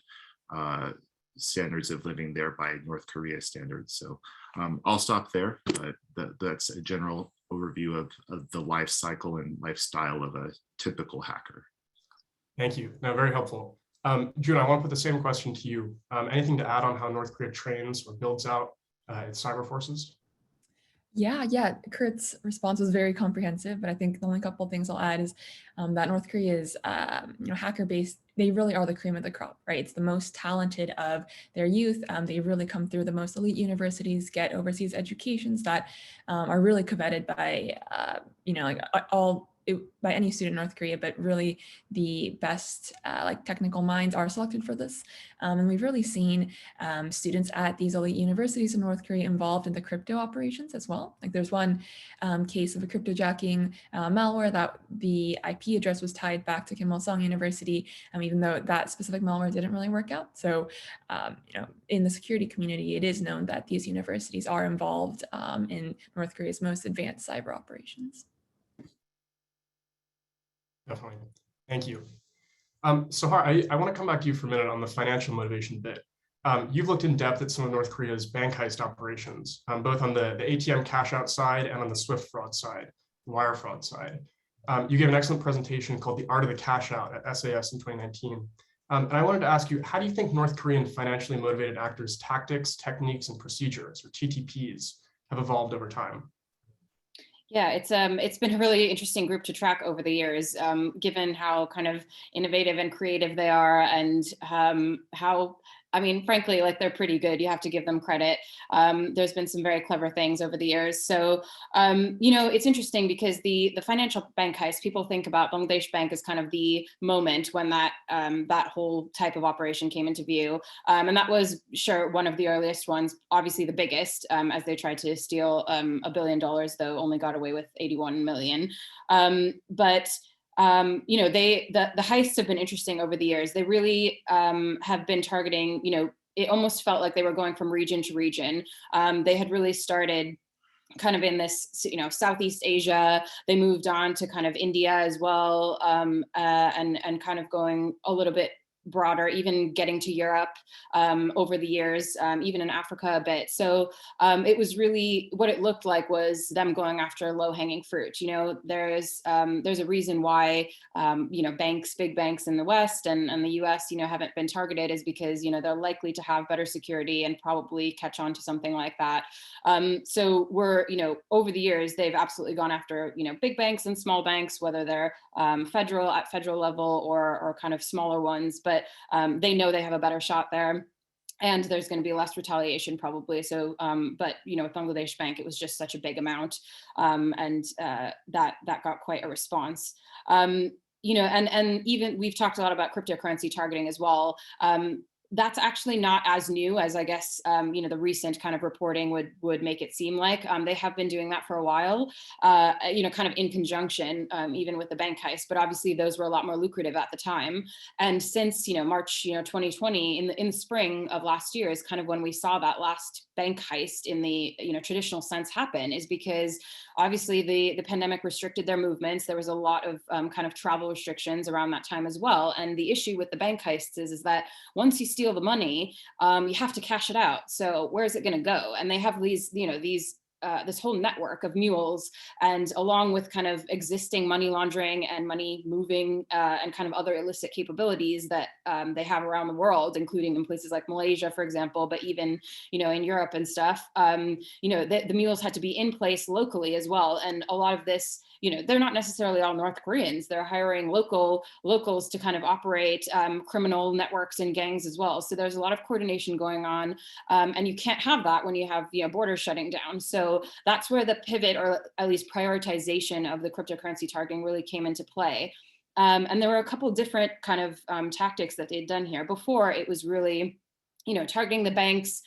standards of living there by North Korea standards. So I'll stop there, but that's a general overview of the life cycle and lifestyle of a typical hacker. Thank you. No, very helpful. Jun, I want to put the same question to you. Anything to add on how North Korea trains or builds out its cyber forces? Yeah, Kurt's response was very comprehensive, but I think the only couple of things I'll add is that North Korea's hacker base, they really are the cream of the crop, right? It's the most talented of their youth. They really come through the most elite universities, get overseas educations that are really coveted by, by any student in North Korea, but really the best technical minds are selected for this. And we've really seen students at these elite universities in North Korea involved in the crypto operations as well. Like there's one case of a cryptojacking malware that the IP address was tied back to Kim Il-sung University, even though that specific malware didn't really work out. So, in the security community, it is known that these universities are involved in North Korea's most advanced cyber operations. Definitely. Thank you. Sahar, I want to come back to you for a minute on the financial motivation bit. You've looked in depth at some of North Korea's bank heist operations, both on the ATM cash out side and on the SWIFT fraud side, wire fraud side. You gave an excellent presentation called The Art of the Cash Out at SAS in 2019. And I wanted to ask you, how do you think North Korean financially motivated actors' tactics, techniques, and procedures, or TTPs, have evolved over time? Yeah, it's been a really interesting group to track over the years, given how kind of innovative and creative they are, and how, I mean, frankly, like they're pretty good. You have to give them credit. There's been some very clever things over the years. So, it's interesting because the financial bank heist, people think about Bangladesh Bank as kind of the moment when that whole type of operation came into view. And that was sure one of the earliest ones, obviously the biggest, as they tried to steal $1 billion, though only got away with 81 million. The heists have been interesting over the years. They really have been targeting, it almost felt like they were going from region to region. They had really started kind of in this, Southeast Asia. They moved on to kind of India as well, and kind of going a little bit broader, even getting to Europe over the years, even in Africa a bit. So it was really, what it looked like was them going after low-hanging fruit. There's a reason why big banks in the West and the US haven't been targeted, is because they're likely to have better security and probably catch on to something like that. So we're over the years they've absolutely gone after big banks and small banks, whether they're at federal level or kind of smaller ones, but they know they have a better shot there, and there's going to be less retaliation probably. So, but with Bangladesh Bank, it was just such a big amount, and that got quite a response. And even we've talked a lot about cryptocurrency targeting as well. That's actually not as new as I guess the recent kind of reporting would make it seem like. They have been doing that for a while, kind of in conjunction, even with the bank heist. But obviously, those were a lot more lucrative at the time. And since March 2020, in the spring of last year, is kind of when we saw that last bank heist in the traditional sense happen, is because obviously the pandemic restricted their movements. There was a lot of kind of travel restrictions around that time as well. And the issue with the bank heists is that once you steal the money, you have to cash it out. So where is it going to go? And they have these this whole network of mules, and along with kind of existing money laundering and money moving and kind of other illicit capabilities that they have around the world, including in places like Malaysia, for example, but even, in Europe and stuff, the mules had to be in place locally as well. And a lot of this, they're not necessarily all North Koreans. They're hiring locals to kind of operate criminal networks and gangs as well. So there's a lot of coordination going on, and you can't have that when you have borders shutting down. So that's where the pivot, or at least prioritization, of the cryptocurrency targeting really came into play. And there were a couple different kind of tactics that they'd done here. Before, it was really targeting the banks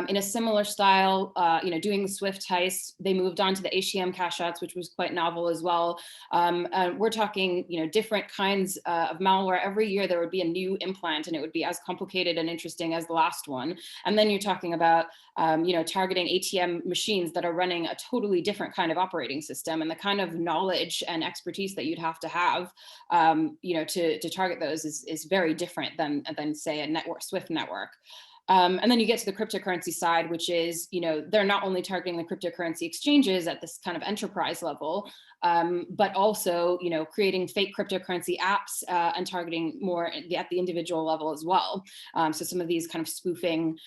in a similar style, doing the SWIFT heist. They moved on to the HTM cash outs, which was quite novel as well. We're talking, different kinds of malware. Every year there would be a new implant, and it would be as complicated and interesting as the last one. And then you're talking about, targeting ATM machines that are running a totally different kind of operating system, and the kind of knowledge and expertise that you'd have, to target those is very different than say a SWIFT network. And then you get to the cryptocurrency side, which is, they're not only targeting the cryptocurrency exchanges at this kind of enterprise level, but also, creating fake cryptocurrency apps and targeting more at the individual level as well. So some of these kind of spoofing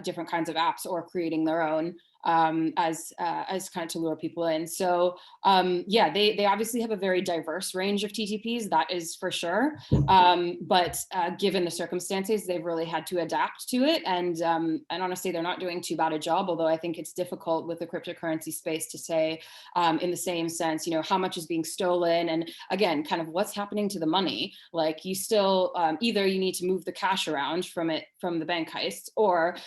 different kinds of apps, or creating their own as kind of to lure people in. So they obviously have a very diverse range of TTPs, that is for sure. But given the circumstances, they've really had to adapt to it. And honestly, they're not doing too bad a job, although I think it's difficult with the cryptocurrency space to say in the same sense, how much is being stolen, and again, kind of what's happening to the money. Like, you still either you need to move the cash around from the bank heist, or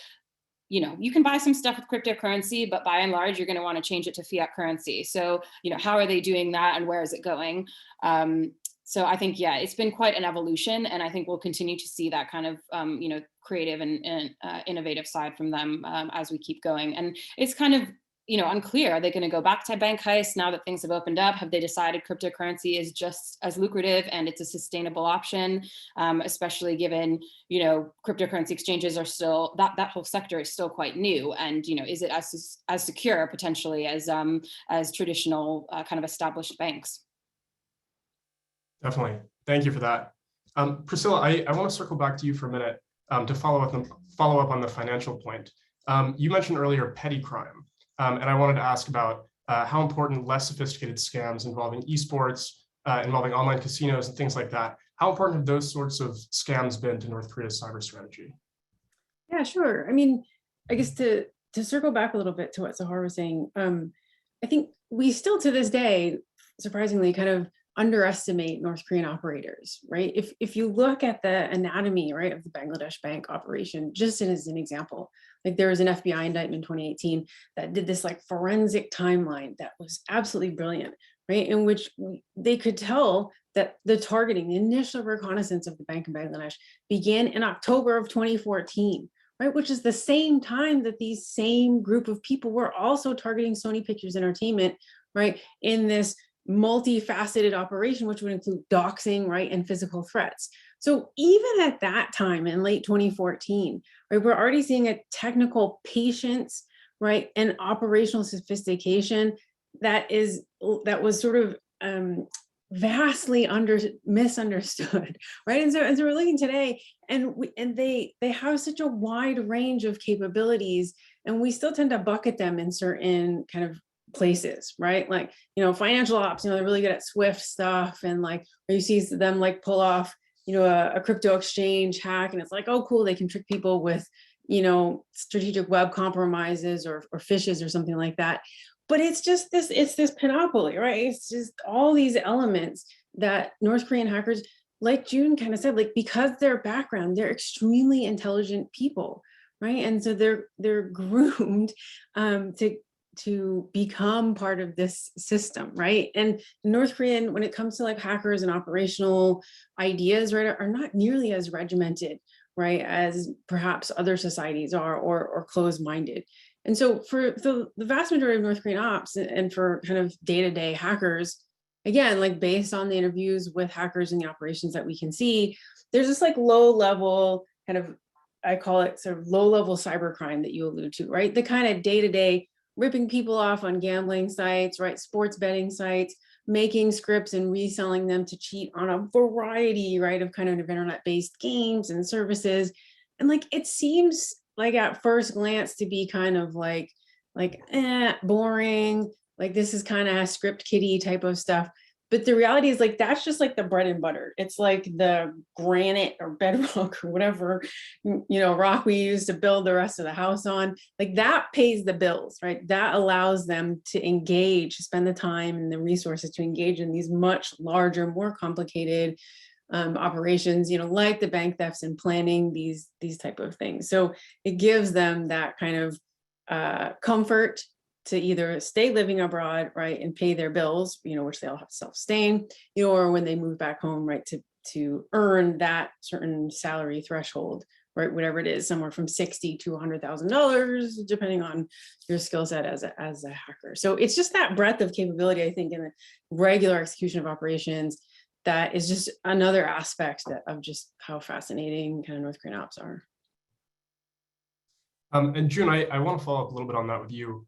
you can buy some stuff with cryptocurrency, but by and large, you're going to want to change it to fiat currency. So, how are they doing that, and where is it going? So I think, it's been quite an evolution, and I think we'll continue to see that kind of, creative and innovative side from them as we keep going. And it's kind of, unclear. Are they going to go back to bank heists now that things have opened up? Have they decided cryptocurrency is just as lucrative and it's a sustainable option, especially given, cryptocurrency exchanges are still, that whole sector is still quite new. And, is it as secure potentially as traditional kind of established banks? Definitely. Thank you for that. Priscilla, I want to circle back to you for a minute to follow up on the financial point. You mentioned earlier petty crime. And I wanted to ask about how important less sophisticated scams involving esports, involving online casinos and things like that, how important have those sorts of scams been to North Korea's cyber strategy? Yeah, sure. I mean, I guess to circle back a little bit to what Sahar was saying, I think we still to this day, surprisingly, kind of underestimate North Korean operators, right? If you look at the anatomy, right, of the Bangladesh bank operation, just as an example, like there was an FBI indictment in 2018 that did this like forensic timeline that was absolutely brilliant, right? In which they could tell that the targeting, the initial reconnaissance of the bank in Bangladesh began in October of 2014, right? Which is the same time that these same group of people were also targeting Sony Pictures Entertainment, right? In this multifaceted operation, which would include doxing, right, and physical threats. So even at that time in late 2014, right, we're already seeing a technical patience, right, and operational sophistication that was sort of vastly misunderstood, right? And so we're looking today, and they have such a wide range of capabilities, and we still tend to bucket them in certain kind of places, right? Like, financial ops, they're really good at SWIFT stuff, and like, or you see them like pull off, a crypto exchange hack, and it's like, oh, cool, they can trick people with, strategic web compromises or phishes or something like that. But it's just this panoply, right? It's just all these elements that North Korean hackers, like June kind of said, like, because their background, they're extremely intelligent people, right? And so they're groomed to become part of this system, right? And North Korean, when it comes to like hackers and operational ideas, right, are not nearly as regimented, right, as perhaps other societies are, or closed-minded. And so for the vast majority of North Korean ops and for kind of day-to-day hackers, again, like based on the interviews with hackers and the operations that we can see, there's this like low-level kind of, I call it sort of low-level cybercrime that you allude to, right? The kind of day-to-day ripping people off on gambling sites, right? Sports betting sites, making scripts and reselling them to cheat on a variety, right, of kind of internet-based games and services. And like, it seems like at first glance to be kind of like boring, like this is kind of script kiddie type of stuff. But the reality is like, that's just like the bread and butter. It's like the granite or bedrock or whatever, rock we use to build the rest of the house on. Like that pays the bills, right? That allows them to engage, spend the time and the resources to engage in these much larger, more complicated operations, like the bank thefts and planning these type of things. So it gives them that kind of comfort to either stay living abroad, right, and pay their bills, which they'll have to self-sustain, or when they move back home, right, to earn that certain salary threshold, right, whatever it is, somewhere from $60,000 to $100,000, depending on your skill set as a hacker. So it's just that breadth of capability, I think, in the regular execution of operations that is just another aspect of just how fascinating kind of North Korean ops are. And June, I want to follow up a little bit on that with you.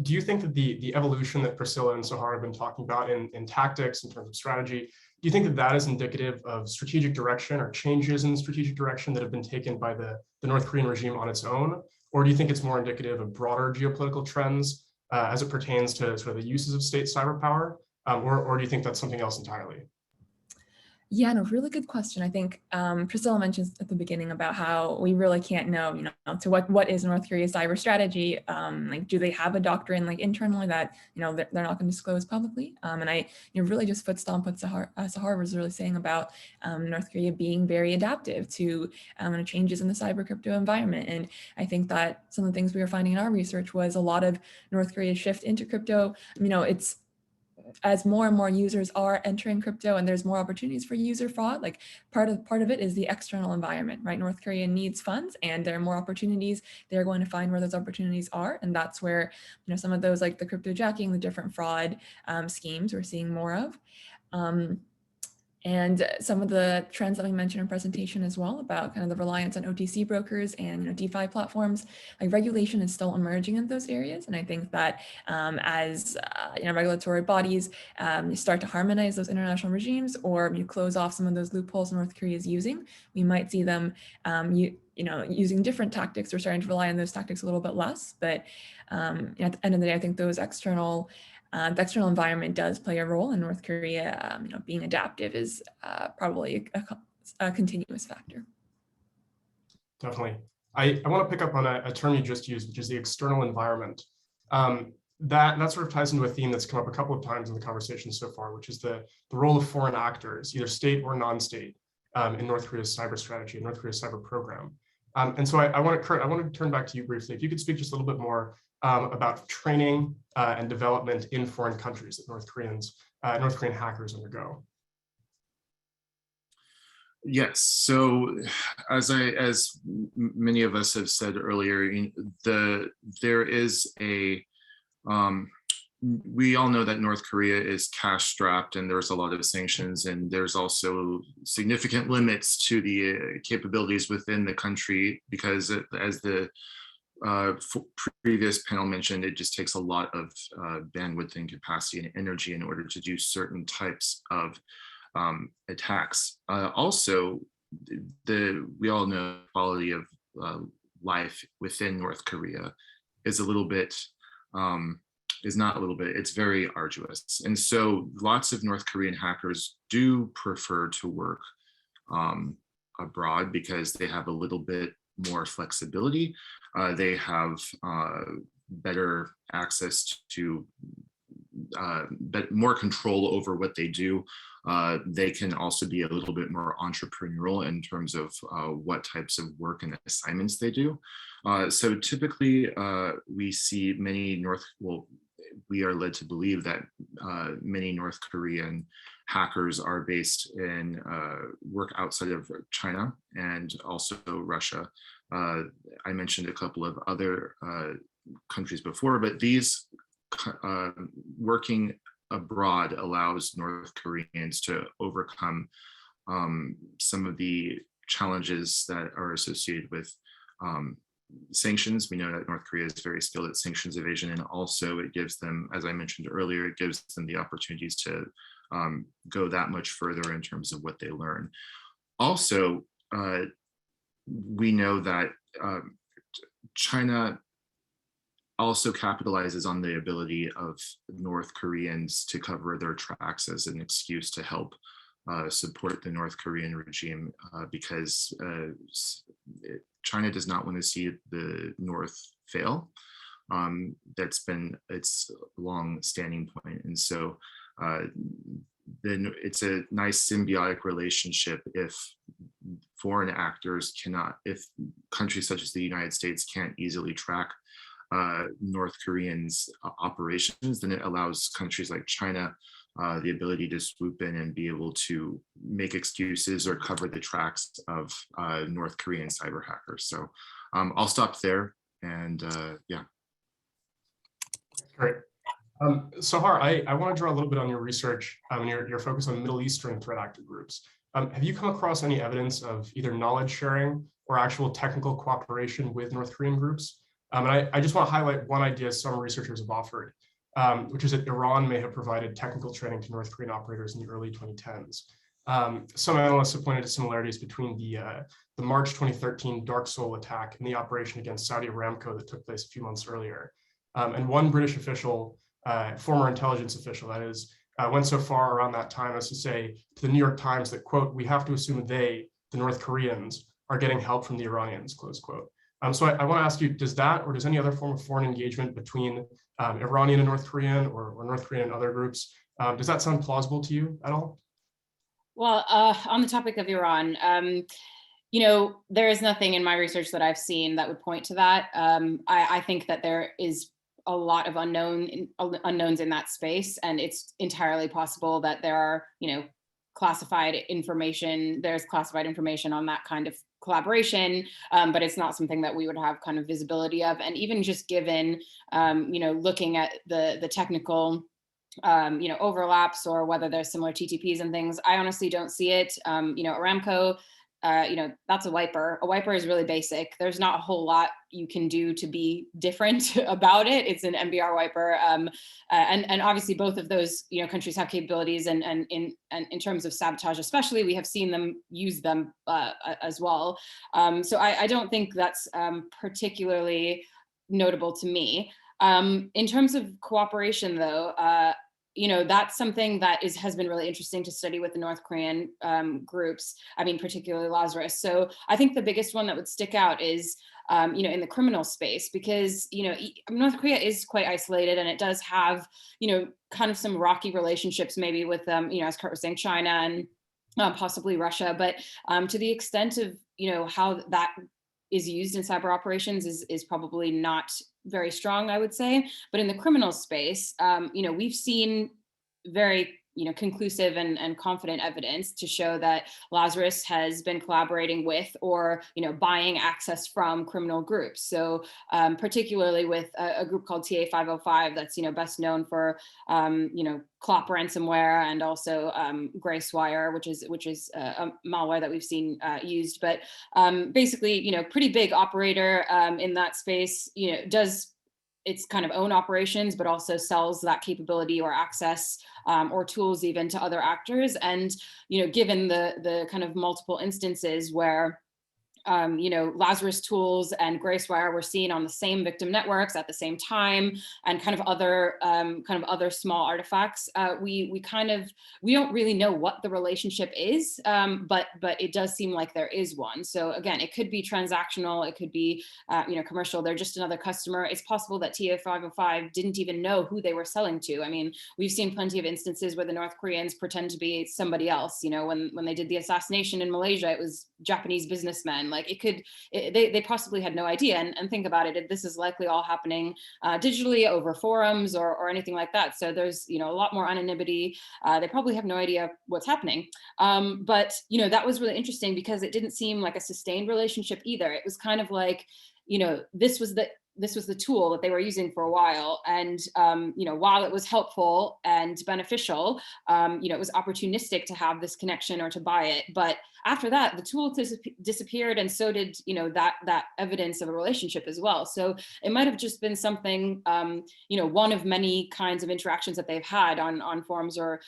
Do you think that the evolution that Priscilla and Sahar have been talking about in tactics, in terms of strategy, do you think that that is indicative of strategic direction or changes in strategic direction that have been taken by the North Korean regime on its own? Or do you think it's more indicative of broader geopolitical trends as it pertains to sort of the uses of state cyber power? Or do you think that's something else entirely? Yeah, no, really good question. I think Priscilla mentioned at the beginning about how we really can't know, to what is North Korea's cyber strategy? Like, do they have a doctrine like internally that, they're not going to disclose publicly? And I really just foot stomp what Sahar was really saying about North Korea being very adaptive to changes in the cyber crypto environment. And I think that some of the things we were finding in our research was a lot of North Korea's shift into crypto. It's as more and more users are entering crypto and there's more opportunities for user fraud, like part of it is the external environment, right? North Korea needs funds and there are more opportunities. They're going to find where those opportunities are. And that's where, some of those like the crypto jacking, the different fraud schemes we're seeing more of. And some of the trends that we mentioned in presentation as well about kind of the reliance on OTC brokers and DeFi platforms, like regulation is still emerging in those areas. And I think that as regulatory bodies start to harmonize those international regimes or close off some of those loopholes North Korea is using, we might see them using different tactics or starting to rely on those tactics a little bit less. But at the end of the day, I think those the external environment does play a role in North Korea. Being adaptive is probably a continuous factor. Definitely. I want to pick up on a term you just used, which is the external environment. That sort of ties into a theme that's come up a couple of times in the conversation so far, which is the role of foreign actors, either state or non-state, in North Korea's cyber strategy, North Korea's cyber program. And so I want to turn back to you briefly. If you could speak just a little bit more about training and development in foreign countries that North Korean hackers undergo. Yes. So, as many of us have said earlier, there is a we all know that North Korea is cash strapped and there's a lot of sanctions, and there's also significant limits to the capabilities within the country because, as the previous panel mentioned, it just takes a lot of bandwidth and capacity and energy in order to do certain types of attacks. Also, we all know the quality of life within North Korea is it's very arduous. And so lots of North Korean hackers do prefer to work abroad because they have a little bit more flexibility. They have better access to more control over what they do. They can also be a little bit more entrepreneurial in terms of what types of work and assignments they do. So typically we see we are led to believe that many North Korean hackers are based in work outside of China and also Russia. I mentioned a couple of other countries before, but these working abroad allows North Koreans to overcome some of the challenges that are associated with sanctions. We know that North Korea is very skilled at sanctions evasion, and also it gives them, as I mentioned earlier, it gives them the opportunities to go that much further in terms of what they learn. Also, we know that China also capitalizes on the ability of North Koreans to cover their tracks as an excuse to help support the North Korean regime, because China does not want to see the North fail. That's been its long-standing point, and so then it's a nice symbiotic relationship if foreign actors cannot, if countries such as the United States can't easily track North Koreans' operations, then it allows countries like China the ability to swoop in and be able to make excuses or cover the tracks of North Korean cyber hackers. So I'll stop there, and yeah. Great. Sahar, I want to draw a little bit on your research and your focus on Middle Eastern threat actor groups. Have you come across any evidence of either knowledge sharing or actual technical cooperation with North Korean groups? And I just want to highlight one idea some researchers have offered, which is that Iran may have provided technical training to North Korean operators in the early 2010s. Some analysts have pointed to similarities between the March 2013 Dark Soul attack and the operation against Saudi Aramco that took place a few months earlier. And one British official, former intelligence official that is, went so far around that time as to say to the New York Times that, quote, "We have to assume they, the North Koreans, are getting help from the Iranians," close quote. So I want to ask you, does that or does any other form of foreign engagement between Iranian and North Korean or North Korean and other groups, does that sound plausible to you at all? Well, on the topic of Iran, you know, there is nothing in my research that I've seen that would point to that. I think that there is a lot of unknowns in that space, and it's entirely possible that there are, you know, classified information. There's classified information on that kind of collaboration, but it's not something that we would have kind of visibility of. And even just given, you know, looking at the technical, you know, overlaps or whether there's similar TTPs and things, I honestly don't see it. You know, Aramco, you know, that's a wiper. A wiper is really basic. There's not a whole lot you can do to be different about it. It's an MBR wiper. And obviously both of those, you know, countries have capabilities, and in terms of sabotage, especially, we have seen them use them as well. So I don't think that's particularly notable to me. In terms of cooperation though, you know, that's something that has been really interesting to study with the North Korean groups, I mean, particularly Lazarus. So I think the biggest one that would stick out is, you know, in the criminal space, because, you know, North Korea is quite isolated, and it does have, you know, kind of some rocky relationships maybe with, you know, as Kurt was saying, China and possibly Russia. But to the extent of, you know, how that is used in cyber operations is probably not very strong, I would say. But in the criminal space, you know, we've seen very, you know, conclusive and confident evidence to show that Lazarus has been collaborating with or, you know, buying access from criminal groups. So particularly with a group called TA505 that's, you know, best known for, you know, Clop ransomware and also Gracewire, which is a malware that we've seen used. But basically, you know, pretty big operator in that space, you know, does its kind of own operations, but also sells that capability or access or tools even to other actors. And, you know, given the kind of multiple instances where, you know, Lazarus tools and Gracewire were seen on the same victim networks at the same time, and kind of other small artifacts, we don't really know what the relationship is, but it does seem like there is one. So again, it could be transactional, it could be you know, commercial. They're just another customer. It's possible that TA505 didn't even know who they were selling to. I mean, we've seen plenty of instances where the North Koreans pretend to be somebody else. You know, when they did the assassination in Malaysia, it was Japanese businessmen. Like they possibly had no idea. And think about it, this is likely all happening digitally over forums or anything like that. So there's, you know, a lot more anonymity. They probably have no idea what's happening. But, you know, that was really interesting because it didn't seem like a sustained relationship either. It was kind of like, you know, this was this was the tool that they were using for a while. And, while it was helpful and beneficial, it was opportunistic to have this connection or to buy it. But after that, the tool disappeared, and so did, that evidence of a relationship as well. So it might have just been something, one of many kinds of interactions that they've had on forums or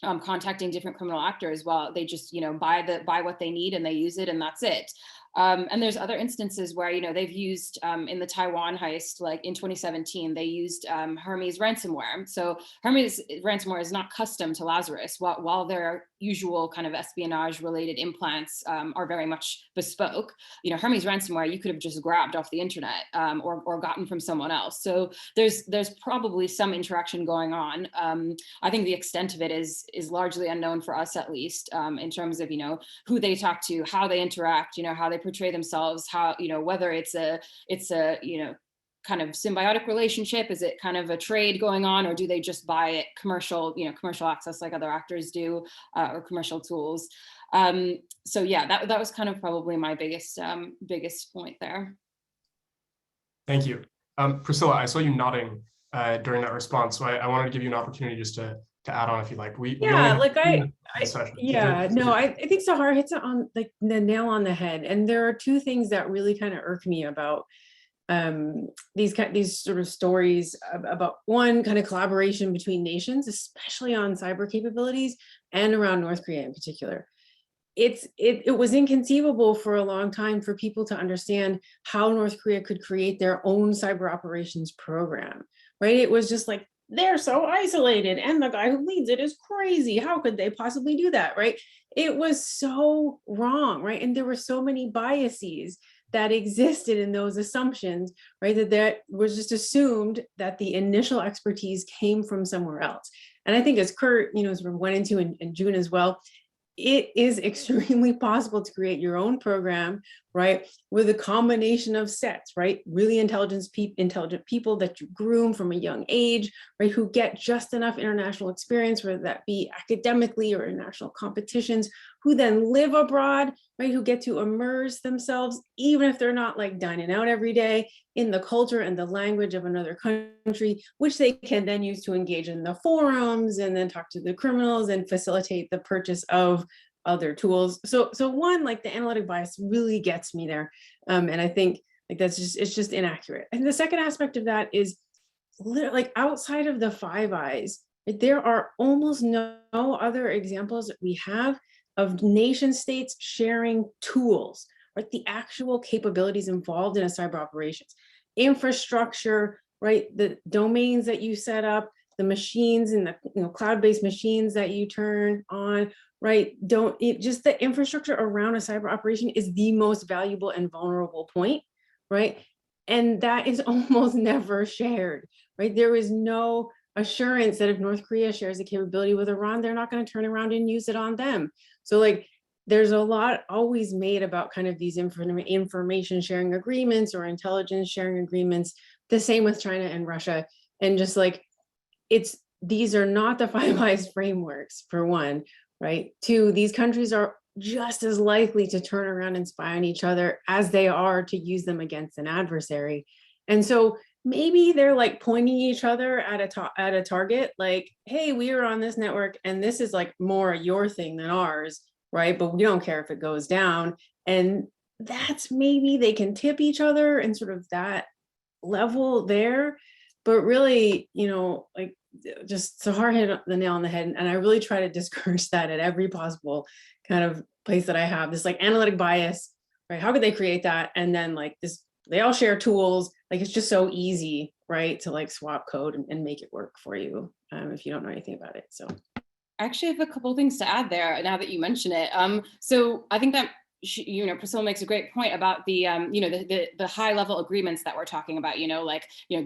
contacting different criminal actors. Well, they just, buy what they need and they use it, and that's it. And there's other instances where, they've used in the Taiwan heist, like in 2017, they used Hermes ransomware. So Hermes ransomware is not custom to Lazarus, while their usual kind of espionage related implants are very much bespoke. Hermes ransomware, you could have just grabbed off the internet or gotten from someone else. So there's probably some interaction going on. I think the extent of it is largely unknown for us, at least, in terms of, who they talk to, how they interact, how they portray themselves, how, whether it's a kind of symbiotic relationship, is it kind of a trade going on, or do they just buy it commercial access like other actors do, or commercial tools. So yeah, that was kind of probably my biggest point there. Thank you. Priscilla, I saw you nodding during that response, so I wanted to give you an opportunity just to add on if you like. I think Sahar hits it on like the nail on the head. And there are two things that really kind of irk me about these sort of stories about, one, kind of collaboration between nations, especially on cyber capabilities and around North Korea in particular. It was inconceivable for a long time for people to understand how North Korea could create their own cyber operations program, right? It was just like, they're so isolated and the guy who leads it is crazy. How could they possibly do that, right? It was so wrong, right? And there were so many biases that existed in those assumptions, right? That was just assumed that the initial expertise came from somewhere else. And I think, as Kurt, sort of went into in June as well, it is extremely possible to create your own program, right, with a combination of sets, right? Really intelligent people that you groom from a young age, right, who get just enough international experience, whether that be academically or international competitions, who then live abroad, right, who get to immerse themselves, even if they're not like dining out every day, in the culture and the language of another country, which they can then use to engage in the forums and then talk to the criminals and facilitate the purchase of other tools. So one, like the analytic bias really gets me there. And I think like it's just inaccurate. And the second aspect of that is like outside of the Five Eyes, there are almost no other examples that we have of nation states sharing tools, right? The actual capabilities involved in a cyber operations, infrastructure, right? The domains that you set up, the machines and the cloud-based machines that you turn on, right? Just the infrastructure around a cyber operation is the most valuable and vulnerable point, right? And that is almost never shared, right? There is no assurance that if North Korea shares a capability with Iran, they're not going to turn around and use it on them. So like, there's a lot always made about kind of these information sharing agreements or intelligence sharing agreements, the same with China and Russia. And just like, these are not the Five Eyes frameworks, for one, right? Two, these countries are just as likely to turn around and spy on each other as they are to use them against an adversary. And so maybe they're like pointing each other at a target, like, hey, we are on this network and this is like more your thing than ours, right? But we don't care if it goes down. And that's maybe they can tip each other and sort of that level there. But really, like just Sahar hit the nail on the head. And I really try to discourage that at every possible kind of place that I have, this like analytic bias, right? How could they create that? And then like this, they all share tools. Like it's just so easy, right? To like swap code and make it work for you if you don't know anything about it. So I actually have a couple of things to add there now that you mention it. So I think that Priscilla makes a great point about the the high level agreements that we're talking about,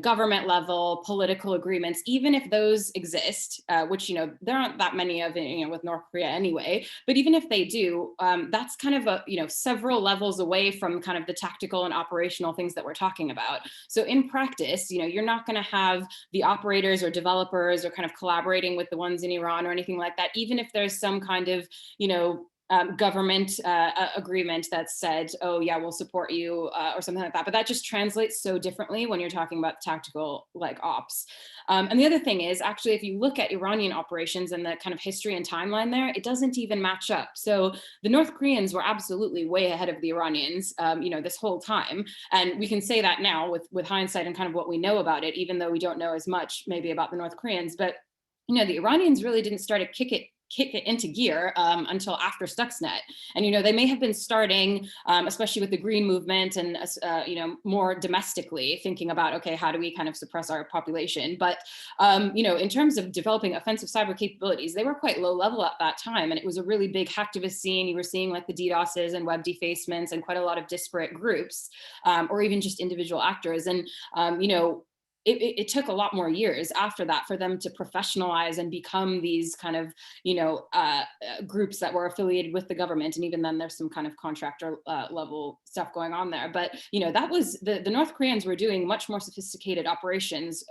government level political agreements, even if those exist, which, there aren't that many of it, with North Korea anyway, but even if they do, that's kind of several levels away from kind of the tactical and operational things that we're talking about. So in practice, you're not going to have the operators or developers or kind of collaborating with the ones in Iran or anything like that, even if there's some kind of, government agreement that said, oh yeah, we'll support you or something like that. But that just translates so differently when you're talking about tactical like ops. And the other thing is actually, if you look at Iranian operations and the kind of history and timeline there, it doesn't even match up. So the North Koreans were absolutely way ahead of the Iranians, this whole time. And we can say that now with hindsight and kind of what we know about it, even though we don't know as much maybe about the North Koreans. But the Iranians really didn't start to kick it into gear until after Stuxnet. And, they may have been starting, especially with the Green Movement and, more domestically thinking about, okay, how do we kind of suppress our population? But, in terms of developing offensive cyber capabilities, they were quite low level at that time. And it was a really big hacktivist scene. You were seeing like the DDoSes and web defacements and quite a lot of disparate groups, or even just individual actors. And, it took a lot more years after that for them to professionalize and become these kind of, groups that were affiliated with the government. And even then there's some kind of contractor level stuff going on there. But, that was the North Koreans were doing much more sophisticated operations,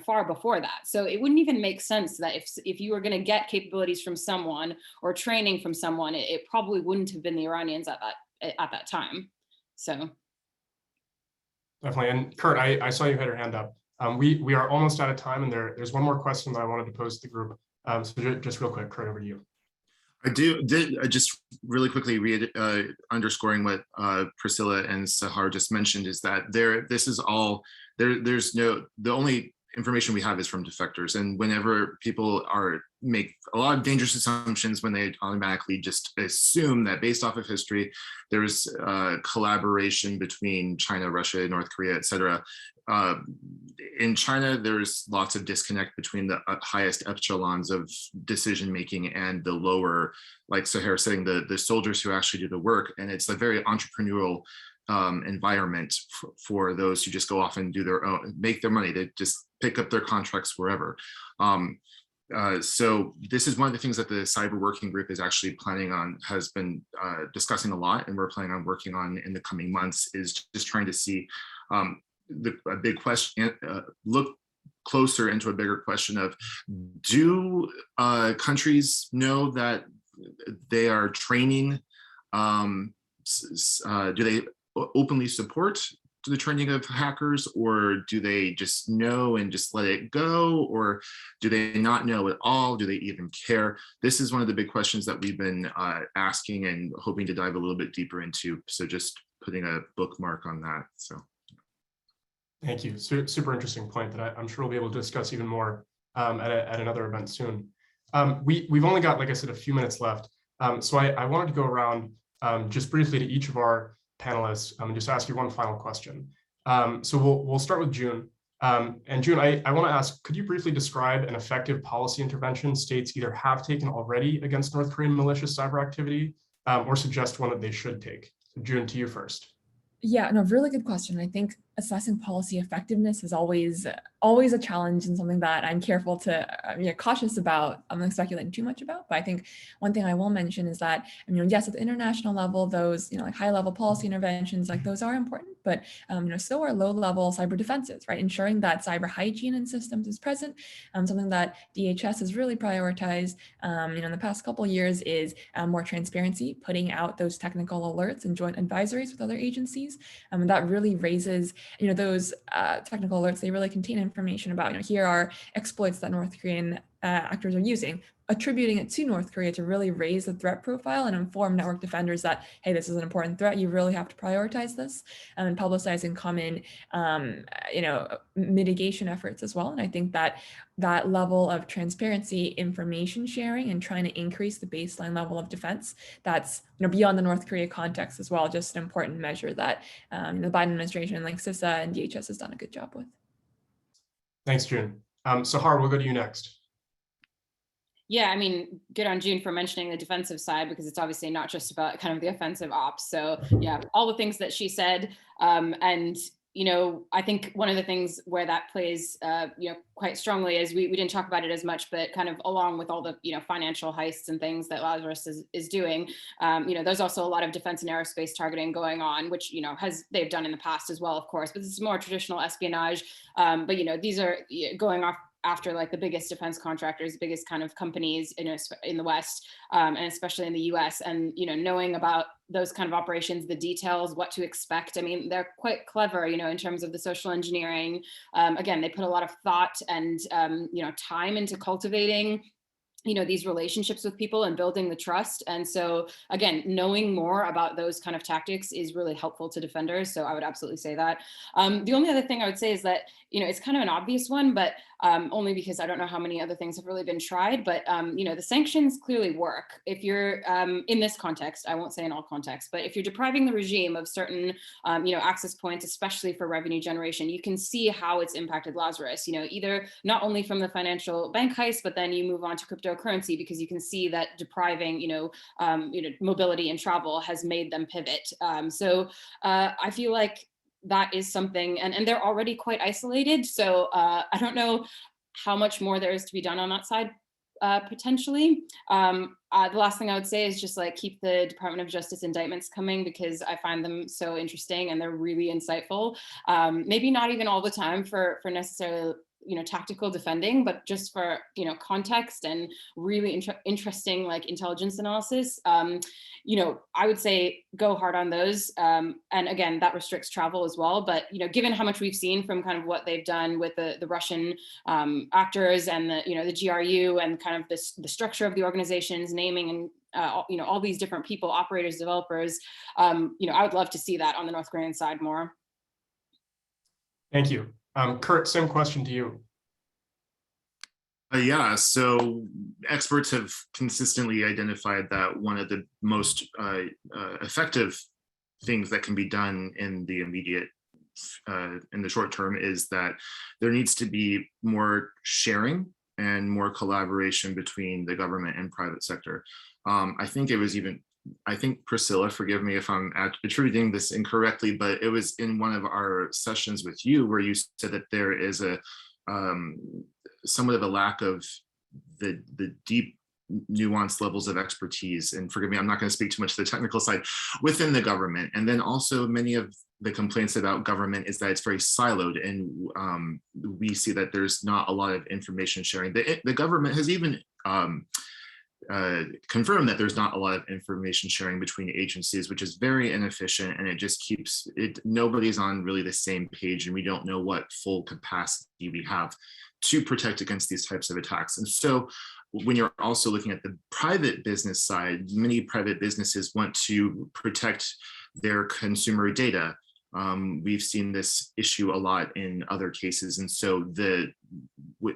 far before that. So it wouldn't even make sense that if you were going to get capabilities from someone or training from someone, it probably wouldn't have been the Iranians at that time. So. Definitely. And Kurt, I saw you had your hand up. We are almost out of time, and there's one more question that I wanted to pose to the group. So just real quick, Kurt, over to you. I just really quickly underscoring what Priscilla and Sahar just mentioned is that the only information we have is from defectors, and whenever people make a lot of dangerous assumptions when they automatically just assume that based off of history there's collaboration between China, Russia, North Korea, etc. In China, there's lots of disconnect between the highest echelons of decision making and the lower, like Sahar saying, the soldiers who actually do the work. And it's a very entrepreneurial environment for those who just go off and do their own, make their money. They just pick up their contracts wherever. So this is one of the things that the cyber working group is actually has been discussing a lot, and we're planning on working on in the coming months, is just trying to see a big question, look closer into a bigger question of, do countries know that they are training, do they openly support the training of hackers, or do they just know and just let it go, or do they not know at all? Do they even care? This is one of the big questions that we've been asking and hoping to dive a little bit deeper into. So just putting a bookmark on that. So. Thank you. Super interesting point that I'm sure we'll be able to discuss even more at another event soon. We've only got, like I said, a few minutes left. So I wanted to go around just briefly to each of our panelists and just ask you one final question. So we'll start with June. And June, I want to ask, could you briefly describe an effective policy intervention states either have taken already against North Korean malicious cyber activity or suggest one that they should take? So June, to you first. Yeah, no, really good question. I think assessing policy effectiveness is always a challenge and something that I'm careful to, cautious about. I'm not speculating too much about, but I think one thing I will mention is that, yes, at the international level, those, like high level policy interventions, like those are important, but, so are low level cyber defenses, right? Ensuring that cyber hygiene in systems is present. Something that DHS has really prioritized, in the past couple of years is more transparency, putting out those technical alerts and joint advisories with other agencies. And that really raises those technical alerts, they really contain information about, here are exploits that North Korean actors are using, attributing it to North Korea to really raise the threat profile and inform network defenders that, hey, this is an important threat, you really have to prioritize this, and publicizing common, mitigation efforts as well. And I think that that level of transparency, information sharing, and trying to increase the baseline level of defense, that's beyond the North Korea context as well, just an important measure that the Biden administration, like CISA and DHS, has done a good job with. Thanks, June. Sahar, we'll go to you next. Yeah, good on June for mentioning the defensive side, because it's obviously not just about kind of the offensive ops. So yeah, all the things that she said. And, I think one of the things where that plays, quite strongly is we didn't talk about it as much, but kind of along with all the, financial heists and things that Lazarus is doing, there's also a lot of defense and aerospace targeting going on, which, they've done in the past as well, of course, but this is more traditional espionage. But, these are going after like the biggest defense contractors, biggest kind of companies in the West, and especially in the US. And, knowing about those kind of operations, the details, what to expect. I mean, they're quite clever, in terms of the social engineering. Again, they put a lot of thought and, time into cultivating these relationships with people and building the trust. And so again, knowing more about those kind of tactics is really helpful to defenders. So I would absolutely say that. The only other thing I would say is that, it's kind of an obvious one, but only because I don't know how many other things have really been tried, but the sanctions clearly work. If you're in this context, I won't say in all contexts, but if you're depriving the regime of certain access points, especially for revenue generation, you can see how it's impacted Lazarus, either not only from the financial bank heist, but then you move on to cryptocurrency, because you can see that depriving mobility and travel has made them pivot. So I feel like that is something, and they're already quite isolated. So I don't know how much more there is to be done on that side, potentially. The last thing I would say is just like keep the Department of Justice indictments coming, because I find them so interesting and they're really insightful. Maybe not even all the time for necessarily tactical defending, but just for context and really interesting like intelligence analysis. I would say go hard on those. And again, that restricts travel as well. But given how much we've seen from kind of what they've done with the Russian actors and the GRU and kind of the structure of the organizations, naming and all these different people, operators, developers, I would love to see that on the North Korean side more. Thank you. Kurt, same question to you. Yeah, so experts have consistently identified that one of the most effective things that can be done in the immediate, in the short term, is that there needs to be more sharing and more collaboration between the government and private sector. I think Priscilla, forgive me if I'm attributing this incorrectly, but it was in one of our sessions with you where you said that there is a somewhat of a lack of the deep nuanced levels of expertise, and forgive me, I'm not going to speak too much to the technical side, within the government. And then also many of the complaints about government is that it's very siloed, and we see that there's not a lot of information sharing. The government has even confirmed that there's not a lot of information sharing between agencies, which is very inefficient, and it just keeps it, nobody's on really the same page, and we don't know what full capacity we have to protect against these types of attacks. And so when you're also looking at the private business side, many private businesses want to protect their consumer data. We've seen this issue a lot in other cases. And so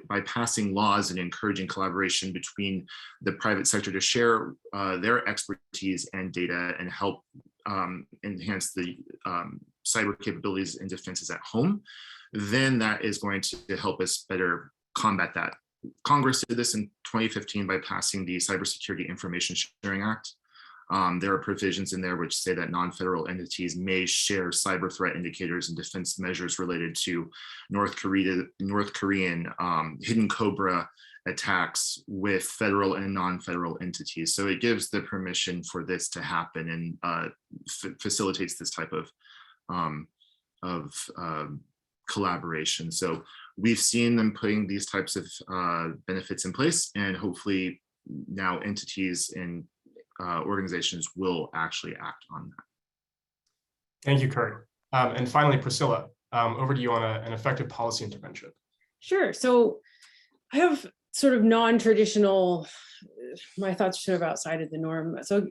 by passing laws and encouraging collaboration between the private sector to share their expertise and data and help enhance the cyber capabilities and defenses at home, then that is going to help us better combat that. Congress did this in 2015 by passing the Cybersecurity Information Sharing Act. There are provisions in there which say that non-federal entities may share cyber threat indicators and defense measures related to North Korean hidden Cobra attacks with federal and non-federal entities. So it gives the permission for this to happen and facilitates this type of collaboration. So we've seen them putting these types of benefits in place, and hopefully now entities and organizations will actually act on that. Thank you, Kurt. And finally, Priscilla, over to you on an effective policy intervention. Sure. So I have sort of non-traditional, my thoughts sort of outside of the norm. So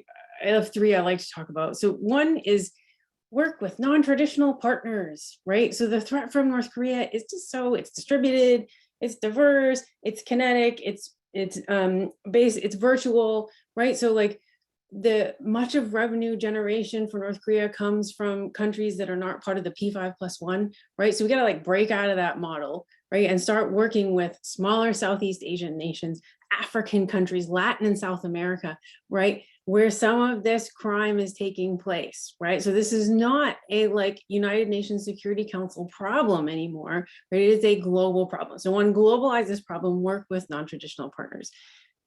I have three I like to talk about. So one is work with non-traditional partners, right? So the threat from North Korea is just it's distributed, it's diverse, it's kinetic, it's virtual, right? So like much of revenue generation for North Korea comes from countries that are not part of the P5+1, right? So we got to like break out of that model, right? And start working with smaller Southeast Asian nations, African countries, Latin and South America, right? Where some of this crime is taking place, right? So this is not a like United Nations Security Council problem anymore, right? It is a global problem. So one, globalize this problem, work with non-traditional partners.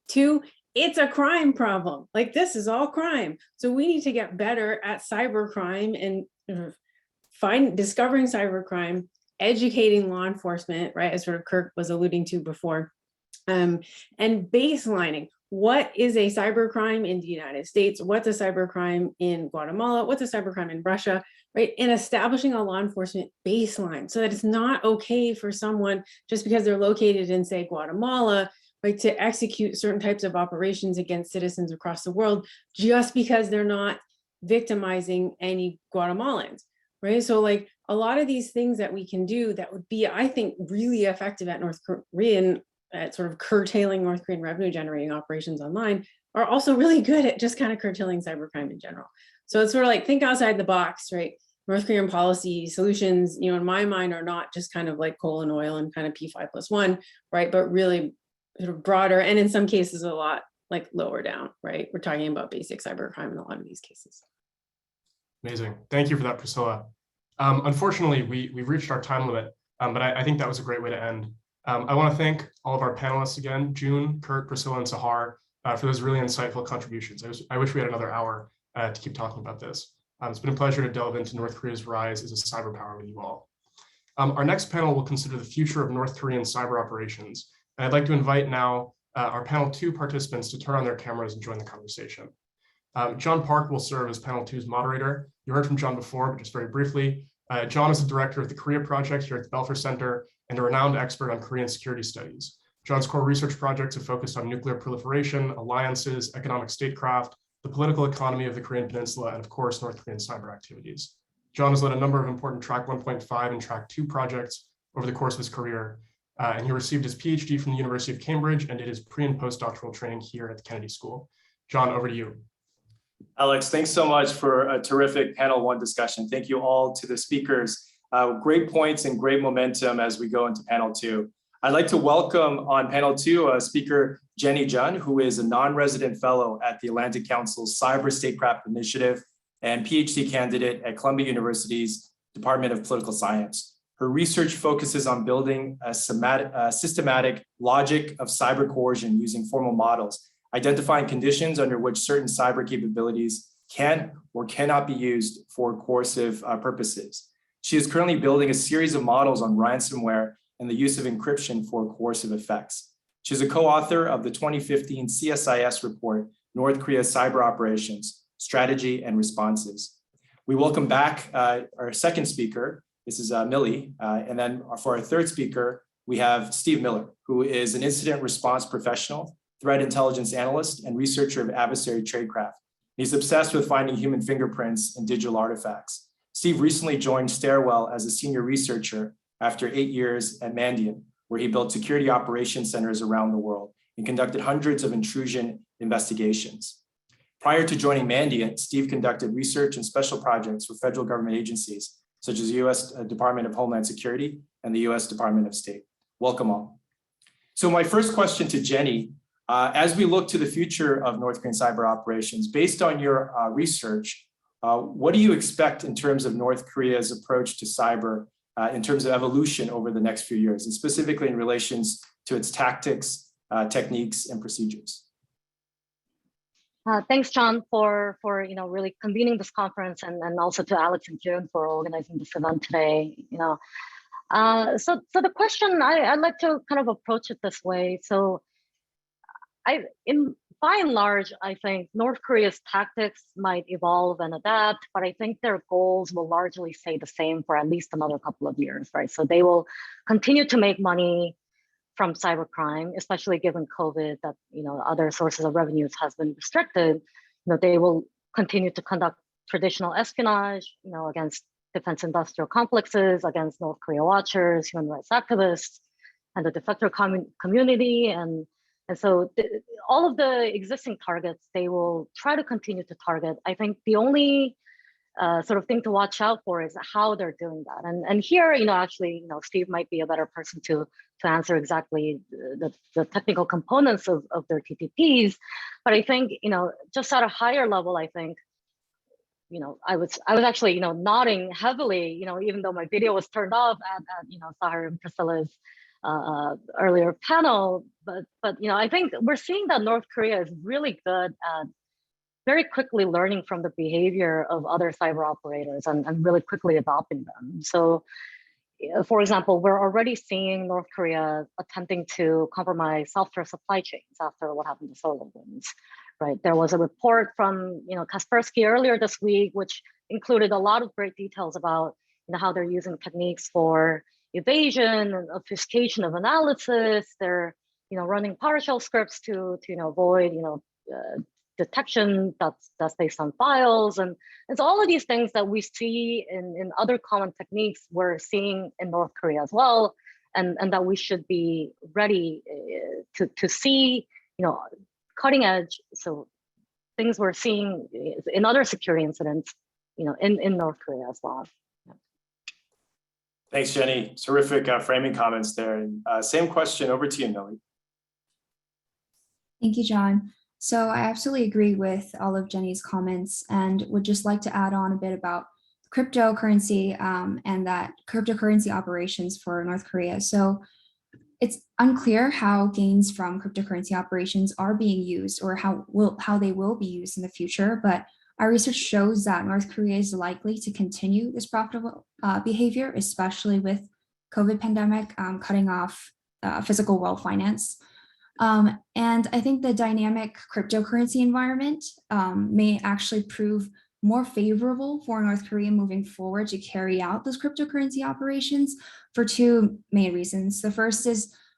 Two, it's a crime problem. Like this is all crime. So we need to get better at cyber crime and discovering cyber crime educating law enforcement, right, as sort of Kirk was alluding to before, and baselining what is a cybercrime in the United States, what's a cybercrime in Guatemala, what's a cybercrime in Russia, right, and establishing a law enforcement baseline so that it's not okay for someone just because they're located in, say, Guatemala, right, to execute certain types of operations against citizens across the world just because they're not victimizing any Guatemalans, right? So like a lot of these things that we can do that would be, I think, really effective at North Korean, at sort of curtailing North Korean revenue generating operations online, are also really good at just kind of curtailing cybercrime in general. So it's sort of like think outside the box, right? North Korean policy solutions, you know, in my mind are not just kind of like coal and oil and kind of P5+1, right? But really sort of broader, and in some cases a lot like lower down, right? We're talking about basic cybercrime in a lot of these cases. Amazing. Thank you for that, Priscilla. Unfortunately, we've reached our time limit, but I think that was a great way to end. I want to thank all of our panelists again, June, Kurt, Priscilla, and Sahar, for those really insightful contributions. I wish we had another hour to keep talking about this. It's been a pleasure to delve into North Korea's rise as a cyber power with you all. Our next panel will consider the future of North Korean cyber operations. And I'd like to invite now our panel 2 participants to turn on their cameras and join the conversation. John Park will serve as panel 2's moderator. You heard from John before, but just very briefly. John is the director of the Korea Project here at the Belfer Center and a renowned expert on Korean security studies. John's core research projects have focused on nuclear proliferation, alliances, economic statecraft, the political economy of the Korean Peninsula, and of course, North Korean cyber activities. John has led a number of important Track 1.5 and Track 2 projects over the course of his career, and he received his PhD from the University of Cambridge and did his pre- and postdoctoral training here at the Kennedy School. John, over to you. Alex, thanks so much for a terrific panel 1 discussion. Thank you all to the speakers. Great points and great momentum as we go into panel 2. I'd like to welcome on panel 2 speaker Jenny Jun, who is a non-resident fellow at the Atlantic Council's Cyber Statecraft Initiative and PhD candidate at Columbia University's Department of Political Science. Her research focuses on building a systematic logic of cyber coercion using formal models, identifying conditions under which certain cyber capabilities can or cannot be used for coercive purposes. She is currently building a series of models on ransomware and the use of encryption for coercive effects. She's a co-author of the 2015 CSIS report, North Korea's Cyber Operations, Strategy and Responses. We welcome back our second speaker. This is Millie. And then for our third speaker, we have Steve Miller, who is an incident response professional, threat intelligence analyst, and researcher of adversary tradecraft. He's obsessed with finding human fingerprints in digital artifacts. Steve recently joined Stairwell as a senior researcher after 8 years at Mandiant, where he built security operations centers around the world and conducted hundreds of intrusion investigations. Prior to joining Mandiant, Steve conducted research and special projects for federal government agencies, such as the U.S. Department of Homeland Security and the U.S. Department of State. Welcome all. So my first question to Jenny, as we look to the future of North Korean cyber operations, based on your research, what do you expect in terms of North Korea's approach to cyber in terms of evolution over the next few years, and specifically in relations to its tactics, techniques, and procedures? Thanks, John, for really convening this conference, and also to Alex and June for organizing this event today. So the question, I'd like to kind of approach it this way. So by and large, I think North Korea's tactics might evolve and adapt, but I think their goals will largely stay the same for at least another couple of years, right? So they will continue to make money from cybercrime, especially given COVID, that other sources of revenues has been restricted. They will continue to conduct traditional espionage, against defense industrial complexes, against North Korea watchers, human rights activists, and the defector community, and so all of the existing targets, they will try to continue to target. I think the only sort of thing to watch out for is how they're doing that. And here, actually, Steve might be a better person to answer exactly the technical components of their TTPs. But I think, just at a higher level, I think, I was actually, nodding heavily, even though my video was turned off at Sahar and Priscilla's earlier panel, but I think we're seeing that North Korea is really good at very quickly learning from the behavior of other cyber operators and really quickly adopting them. So for example, we're already seeing North Korea attempting to compromise software supply chains after what happened to SolarWinds, right? There was a report from Kaspersky earlier this week, which included a lot of great details about how they're using techniques for evasion and obfuscation of analysis. They're running PowerShell scripts to avoid detection that's based on files, and it's all of these things that we see in other common techniques we're seeing in North Korea as well, and that we should be ready to see cutting edge. So things we're seeing in other security incidents in North Korea as well. Thanks, Jenny. Terrific framing comments there. And same question over to you, Millie. Thank you, John. So I absolutely agree with all of Jenny's comments and would just like to add on a bit about cryptocurrency and that cryptocurrency operations for North Korea. So it's unclear how gains from cryptocurrency operations are being used or how they will be used in the future, but our research shows that North Korea is likely to continue this profitable behavior, especially with COVID pandemic cutting off physical world finance. And I think the dynamic cryptocurrency environment may actually prove more favorable for North Korea moving forward to carry out those cryptocurrency operations for two main reasons. The first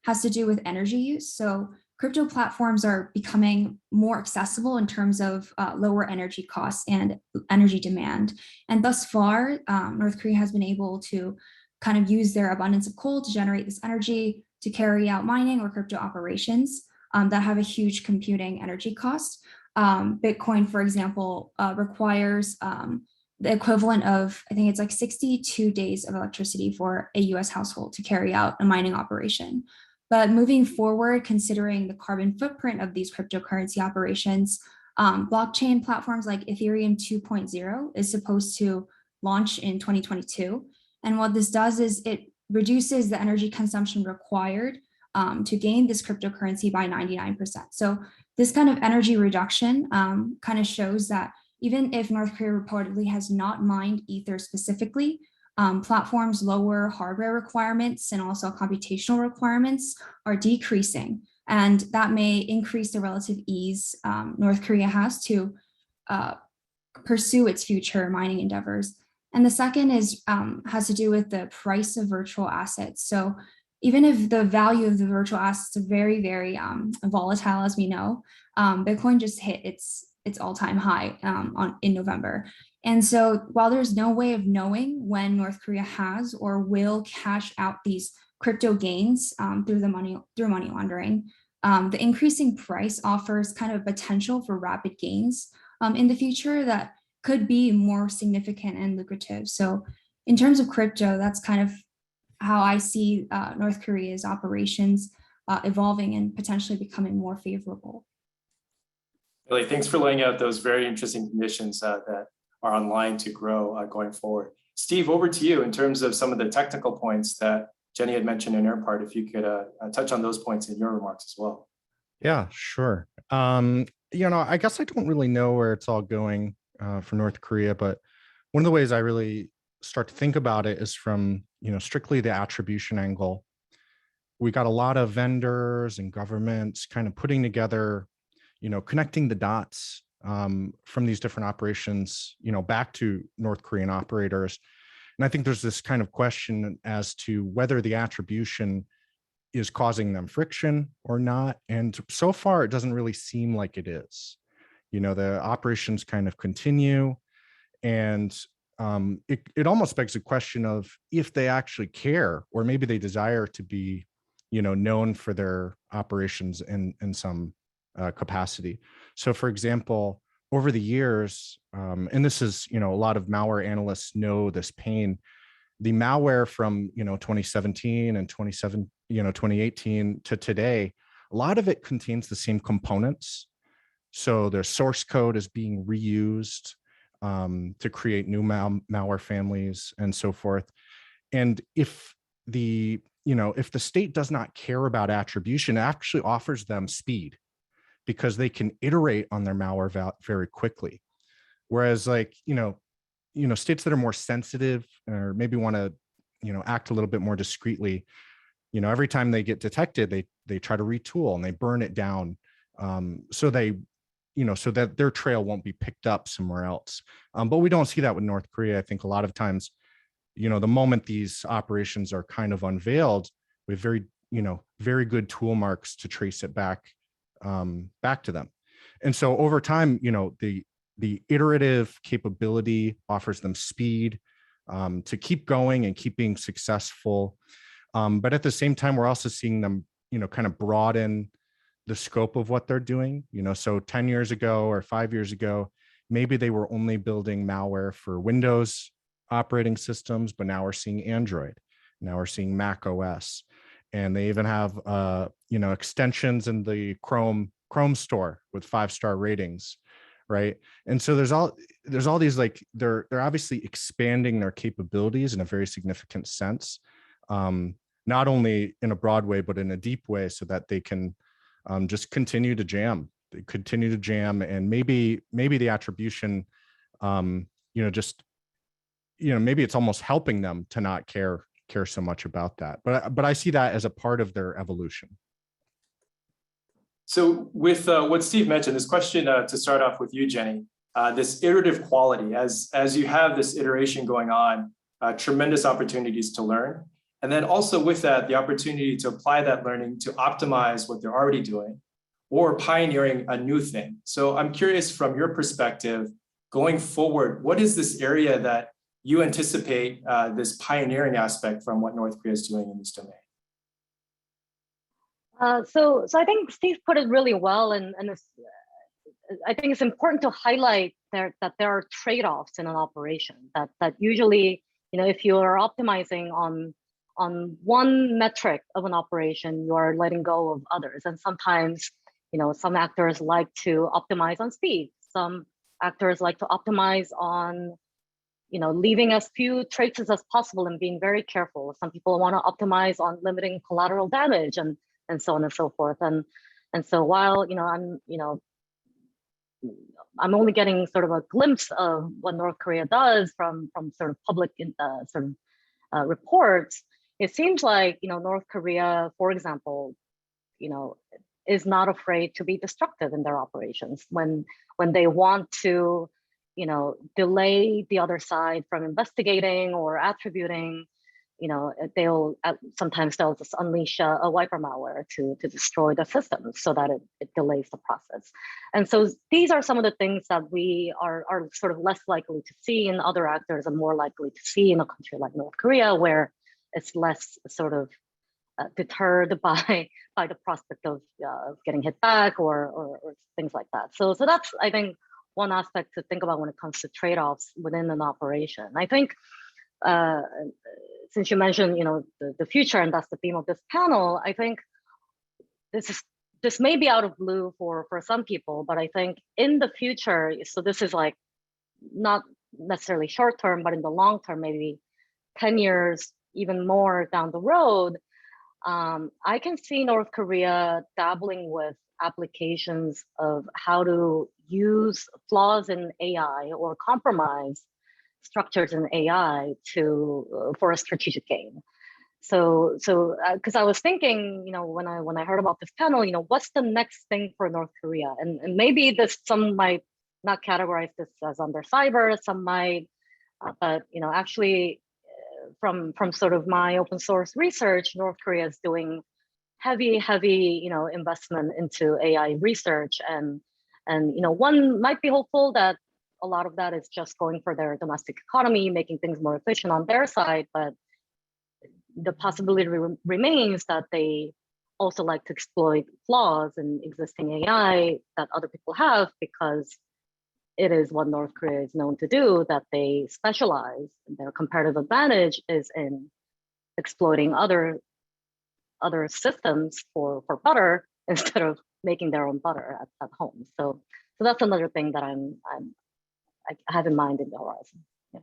has to do with energy use. So crypto platforms are becoming more accessible in terms of lower energy costs and energy demand. And thus far, North Korea has been able to kind of use their abundance of coal to generate this energy to carry out mining or crypto operations that have a huge computing energy cost. Bitcoin, for example, requires the equivalent of, I think it's like 62 days of electricity for a US household to carry out a mining operation. But moving forward, considering the carbon footprint of these cryptocurrency operations, blockchain platforms like Ethereum 2.0 is supposed to launch in 2022. And what this does is it reduces the energy consumption required to gain this cryptocurrency by 99%. So this kind of energy reduction kind of shows that even if North Korea reportedly has not mined Ether specifically, platforms' lower hardware requirements and also computational requirements are decreasing. And that may increase the relative ease North Korea has to pursue its future mining endeavors. And the second has to do with the price of virtual assets. So even if the value of the virtual assets are very, very volatile, as we know, Bitcoin just hit its all-time high in November. And so while there's no way of knowing when North Korea has or will cash out these crypto gains through money laundering, the increasing price offers kind of a potential for rapid gains in the future that could be more significant and lucrative. So in terms of crypto, that's kind of how I see North Korea's operations evolving and potentially becoming more favorable. Millie, thanks for laying out those very interesting conditions that are online to grow going forward. Steve, over to you in terms of some of the technical points that Jenny had mentioned in her part, if you could touch on those points in your remarks as well. Yeah, sure. I guess I don't really know where it's all going for North Korea, but one of the ways I really start to think about it is from, strictly the attribution angle. We got a lot of vendors and governments kind of putting together, connecting the dots from these different operations, back to North Korean operators. And I think there's this kind of question as to whether the attribution is causing them friction or not. And so far, it doesn't really seem like it is. The operations kind of continue, and it almost begs the question of if they actually care, or maybe they desire to be, known for their operations in some capacity. So, for example, over the years, and this is, a lot of malware analysts know this pain. The malware from 2017 and 2018 to today, a lot of it contains the same components. So their source code is being reused to create new malware families and so forth. And if the state does not care about attribution, it actually offers them speed because they can iterate on their malware very quickly. Whereas states that are more sensitive or maybe want to act a little bit more discreetly. Every time they get detected, they try to retool and they burn it down, so that their trail won't be picked up somewhere else. But we don't see that with North Korea. I think a lot of times, the moment these operations are kind of unveiled, with very good tool marks to trace it back to them. And so over time, the iterative capability offers them speed to keep going and keep being successful. But at the same time, we're also seeing them, kind of broaden the scope of what they're doing. So 10 years ago or 5 years ago, maybe they were only building malware for Windows operating systems, but now we're seeing Android. Now we're seeing Mac OS. And they even have, extensions in the Chrome store with 5-star ratings, right? And so there's all these, like, they're obviously expanding their capabilities in a very significant sense, not only in a broad way, but in a deep way, so that they can just continue to jam. And maybe the attribution, maybe it's almost helping them to not care so much about that. But I see that as a part of their evolution. So with what Steve mentioned, this question to start off with you, Jenny, this iterative quality, as you have this iteration going on, tremendous opportunities to learn. And then also with that, the opportunity to apply that learning to optimize what they're already doing or pioneering a new thing. So I'm curious, from your perspective, going forward, what is this area that you anticipate this pioneering aspect from what North Korea is doing in this domain? So I think Steve put it really well, and I think it's important to highlight that there are trade-offs in an operation. That usually, if you are optimizing on one metric of an operation, you are letting go of others. And sometimes, some actors like to optimize on speed. Some actors like to optimize on leaving as few traces as possible and being very careful. Some people want to optimize on limiting collateral damage and so on and so forth. And so while I'm only getting sort of a glimpse of what North Korea does from sort of public reports, it seems like North Korea, for example, is not afraid to be destructive in their operations when they want to delay the other side from investigating or attributing. They'll sometimes just unleash a wiper malware to destroy the system so that it delays the process. And so these are some of the things that we are sort of less likely to see in other actors and more likely to see in a country like North Korea, where it's less sort of deterred by the prospect of getting hit back or things like that. So that's, I think, one aspect to think about when it comes to trade-offs within an operation. I think, since you mentioned, the future, and that's the theme of this panel, I think this may be out of blue for some people, but I think in the future, so this is like not necessarily short term, but in the long term, maybe 10 years, even more down the road, I can see North Korea dabbling with applications of how to use flaws in AI or compromise structures in AI for a strategic gain. So because I was thinking, when I heard about this panel, what's the next thing for North Korea? And maybe some might not categorize this as under cyber, some might, but actually from sort of my open source research, North Korea is doing heavy investment into AI research, and one might be hopeful that a lot of that is just going for their domestic economy, making things more efficient on their side, but the possibility remains that they also like to exploit flaws in existing AI that other people have, because it is what North Korea is known to do, that they specialize. Their comparative advantage is in exploiting other systems for butter instead of making their own butter at home. So that's another thing that I have in mind in the horizon. Yeah.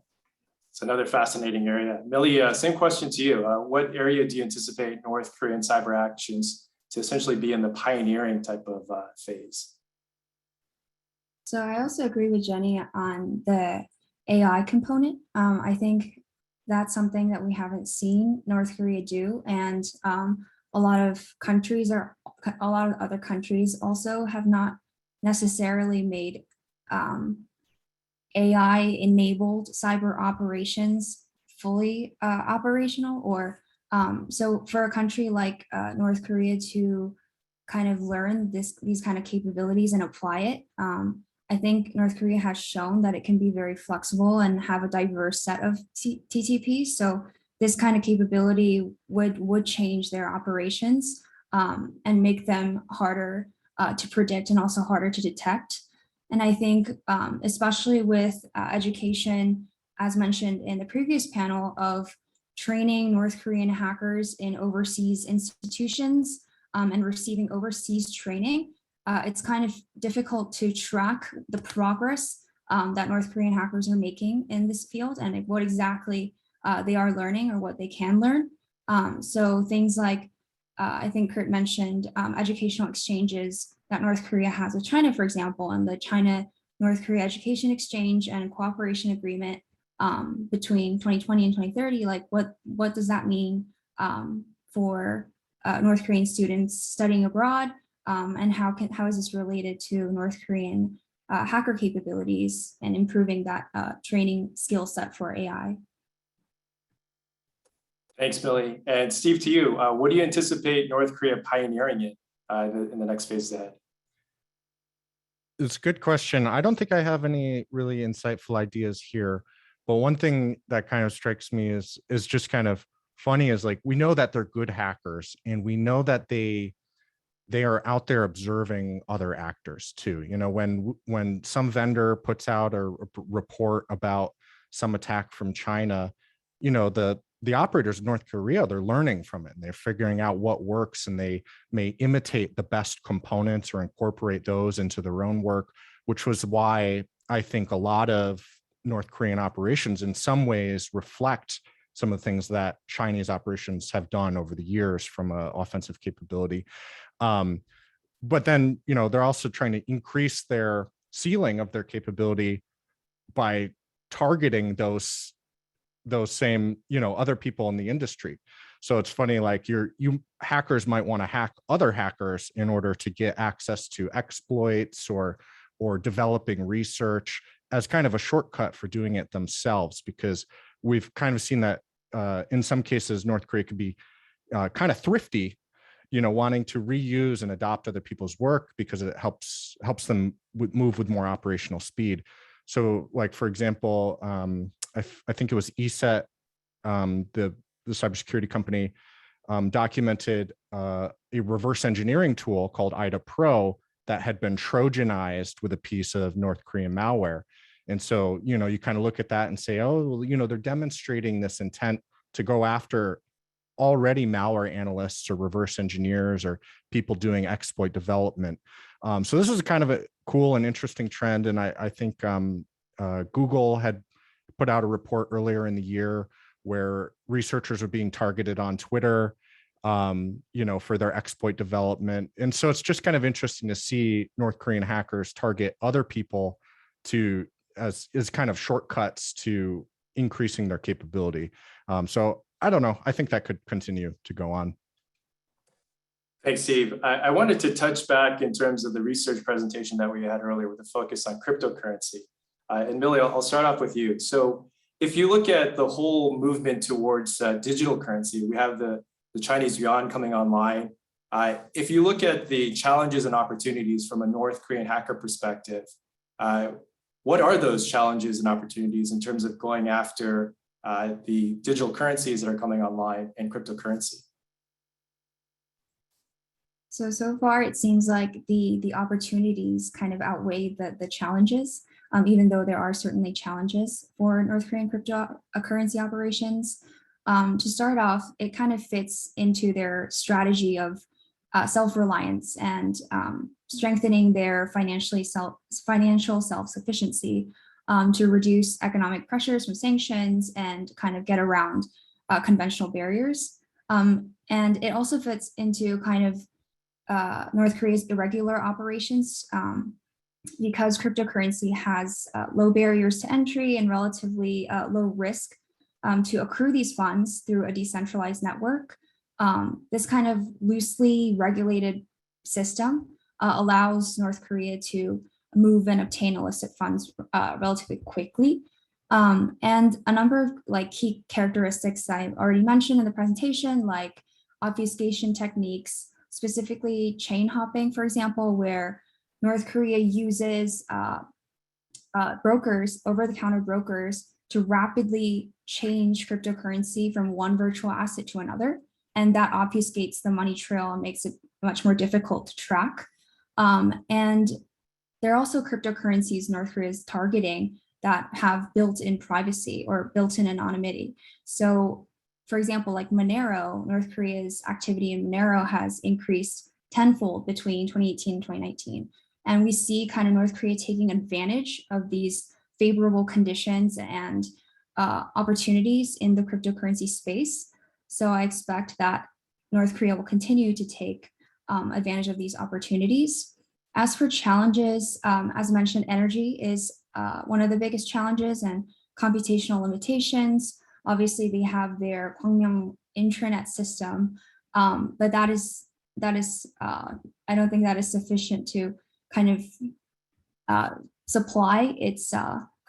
It's another fascinating area. Millie, same question to you. What area do you anticipate North Korean cyber actions to essentially be in the pioneering type of phase? So I also agree with Jenny on the AI component. I think that's something that we haven't seen North Korea do. And a lot of other countries also have not necessarily made AI-enabled cyber operations fully operational, or so for a country like North Korea to kind of learn these kind of capabilities and apply it, I think North Korea has shown that it can be very flexible and have a diverse set of TTPs. So this kind of capability would change their operations and make them harder to predict and also harder to detect. And I think especially with education, as mentioned in the previous panel, of training North Korean hackers in overseas institutions and receiving overseas training, it's kind of difficult to track the progress that North Korean hackers are making in this field and what exactly they are learning or what they can learn. So things like, I think Kurt mentioned, educational exchanges that North Korea has with China, for example, and the China-North Korea Education Exchange and Cooperation Agreement between 2020 and 2030, like what does that mean for North Korean students studying abroad, and how is this related to North Korean hacker capabilities and improving that training skill set for AI? Thanks, Millie. And Steve, to you, what do you anticipate North Korea pioneering in the next phase ahead? It's a good question. I don't think I have any really insightful ideas here, but one thing that kind of strikes me is just kind of funny is, like, we know that they're good hackers, and we know that they are out there observing other actors too. You know, when some vendor puts out a report about some attack from China, you know, the operators in North Korea, they're learning from it and they're figuring out what works, and they may imitate the best components or incorporate those into their own work, which was why I think a lot of North Korean operations in some ways reflect some of the things that Chinese operations have done over the years from an offensive capability. But then, you know, they're also trying to increase their ceiling of their capability by targeting those same, you know, other people in the industry. So it's funny, like you hackers might want to hack other hackers in order to get access to exploits or developing research as kind of a shortcut for doing it themselves, because we've kind of seen that in some cases North Korea could be kind of thrifty, you know, wanting to reuse and adopt other people's work because it helps them move with more operational speed. So, like, for example, I think it was ESET, the cybersecurity company, documented a reverse engineering tool called IDA Pro that had been Trojanized with a piece of North Korean malware. And so, you know, you kind of look at that and say, oh, well, you know, they're demonstrating this intent to go after already malware analysts or reverse engineers or people doing exploit development. So this was a kind of a cool and interesting trend. And I think Google had put out a report earlier in the year where researchers are being targeted on Twitter, you know, for their exploit development. And so it's just kind of interesting to see North Korean hackers target other people as kind of shortcuts to increasing their capability. So I don't know. I think that could continue to go on. Thanks, Steve. I wanted to touch back in terms of the research presentation that we had earlier with a focus on cryptocurrency. And Millie, I'll start off with you. So if you look at the whole movement towards digital currency, we have the Chinese yuan coming online. If you look at the challenges and opportunities from a North Korean hacker perspective, what are those challenges and opportunities in terms of going after the digital currencies that are coming online and cryptocurrency? So far, it seems like the opportunities kind of outweigh the challenges, even though there are certainly challenges for North Korean cryptocurrency operations. To start off, it kind of fits into their strategy of self-reliance and strengthening their financial self-sufficiency to reduce economic pressures from sanctions and kind of get around conventional barriers. And it also fits into kind of North Korea's irregular operations because cryptocurrency has low barriers to entry and relatively low risk to accrue these funds through a decentralized network. This kind of loosely regulated system allows North Korea to move and obtain illicit funds relatively quickly. And a number of like key characteristics I've already mentioned in the presentation, like obfuscation techniques, specifically chain hopping, for example, where North Korea uses brokers, over-the-counter brokers, to rapidly change cryptocurrency from one virtual asset to another. And that obfuscates the money trail and makes it much more difficult to track. And there are also cryptocurrencies North Korea is targeting that have built-in privacy or built-in anonymity. So for example, like Monero, North Korea's activity in Monero has increased tenfold between 2018 and 2019. And we see kind of North Korea taking advantage of these favorable conditions and opportunities in the cryptocurrency space. So I expect that North Korea will continue to take advantage of these opportunities. As for challenges, as mentioned, energy is one of the biggest challenges and computational limitations. Obviously, they have their Gwangyang intranet system, but that is I don't think that is sufficient to kind of supply its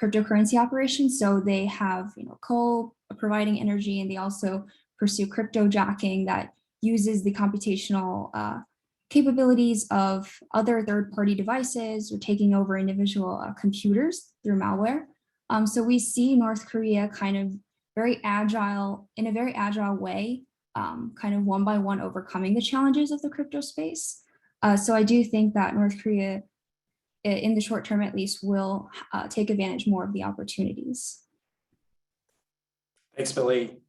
cryptocurrency operations. So they have coal providing energy, and they also pursue cryptojacking that uses the computational capabilities of other third-party devices or taking over individual computers through malware. So we see North Korea kind of very agile, in a very agile way, kind of one by one overcoming the challenges of the crypto space. So I do think that North Korea, in the short term at least, will take advantage more of the opportunities. Thanks, Millie.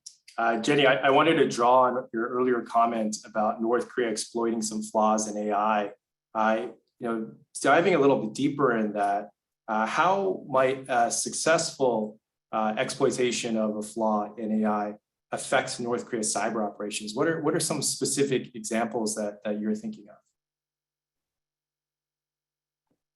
Jenny, I wanted to draw on your earlier comment about North Korea exploiting some flaws in AI. Diving a little bit deeper in that, how might successful exploitation of a flaw in AI affect North Korea's cyber operations? What are some specific examples that you're thinking of?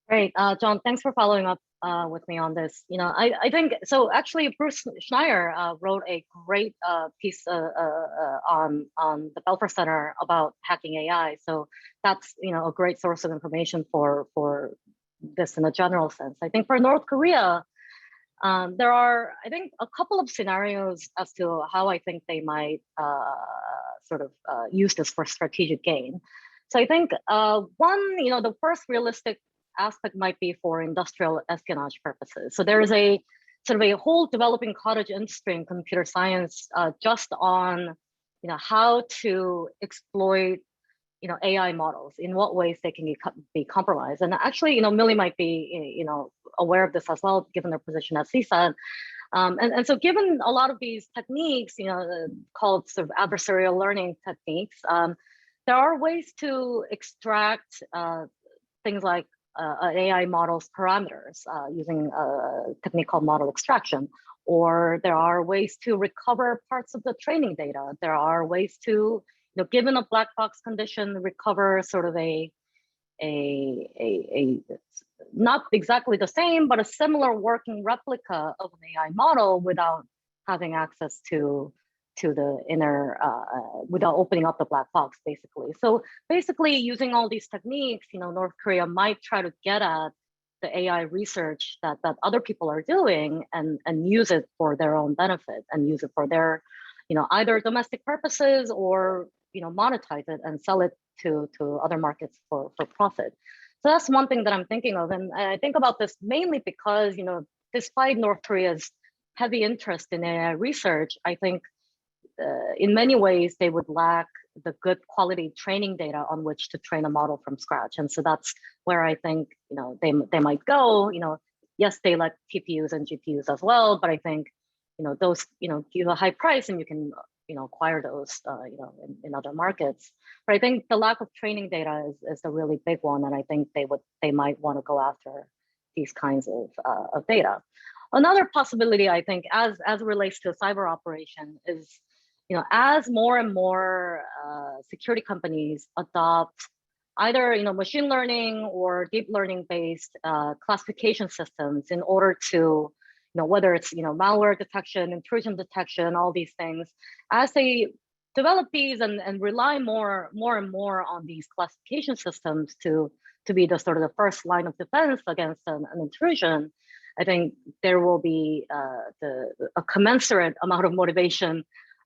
Great, John, thanks for following up with me on this. I think, so actually Bruce Schneier wrote a great piece on the Belfer Center about hacking AI. So that's, a great source of information for this in a general sense. I think for North Korea, there are, I think, a couple of scenarios as to how I think they might use this for strategic gain. So I think one, the first realistic aspect might be for industrial espionage purposes. So there is a sort of a whole developing cottage industry in computer science just on, how to exploit, AI models, in what ways they can be compromised. And actually, Millie might be, aware of this as well, given their position at CSAT. And so given a lot of these techniques, called sort of adversarial learning techniques, there are ways to extract things like an AI model's parameters using a technique called model extraction, or there are ways to recover parts of the training data. There are ways to, given a black box condition, recover sort of a not exactly the same, but a similar working replica of an AI model without having access to the inner, without opening up the black box, basically. So basically using all these techniques, North Korea might try to get at the AI research that other people are doing and use it for their own benefit and use it for their, either domestic purposes or, monetize it and sell it to other markets for profit. So that's one thing that I'm thinking of. And I think about this mainly because, despite North Korea's heavy interest in AI research, I think in many ways, they would lack the good quality training data on which to train a model from scratch. And so that's where I think, they might go, yes, they like TPUs and GPUs as well, but I think, those, give a high price and you can, acquire those, in other markets. But I think the lack of training data is a really big one. And I think they might want to go after these kinds of data. Another possibility, I think, as it relates to a cyber operation is, as more and more security companies adopt either machine learning or deep learning based classification systems in order to whether it's, malware detection, intrusion detection, all these things, as they develop these and rely more and more on these classification systems to be the sort of the first line of defense against an intrusion, I think there will be a commensurate amount of motivation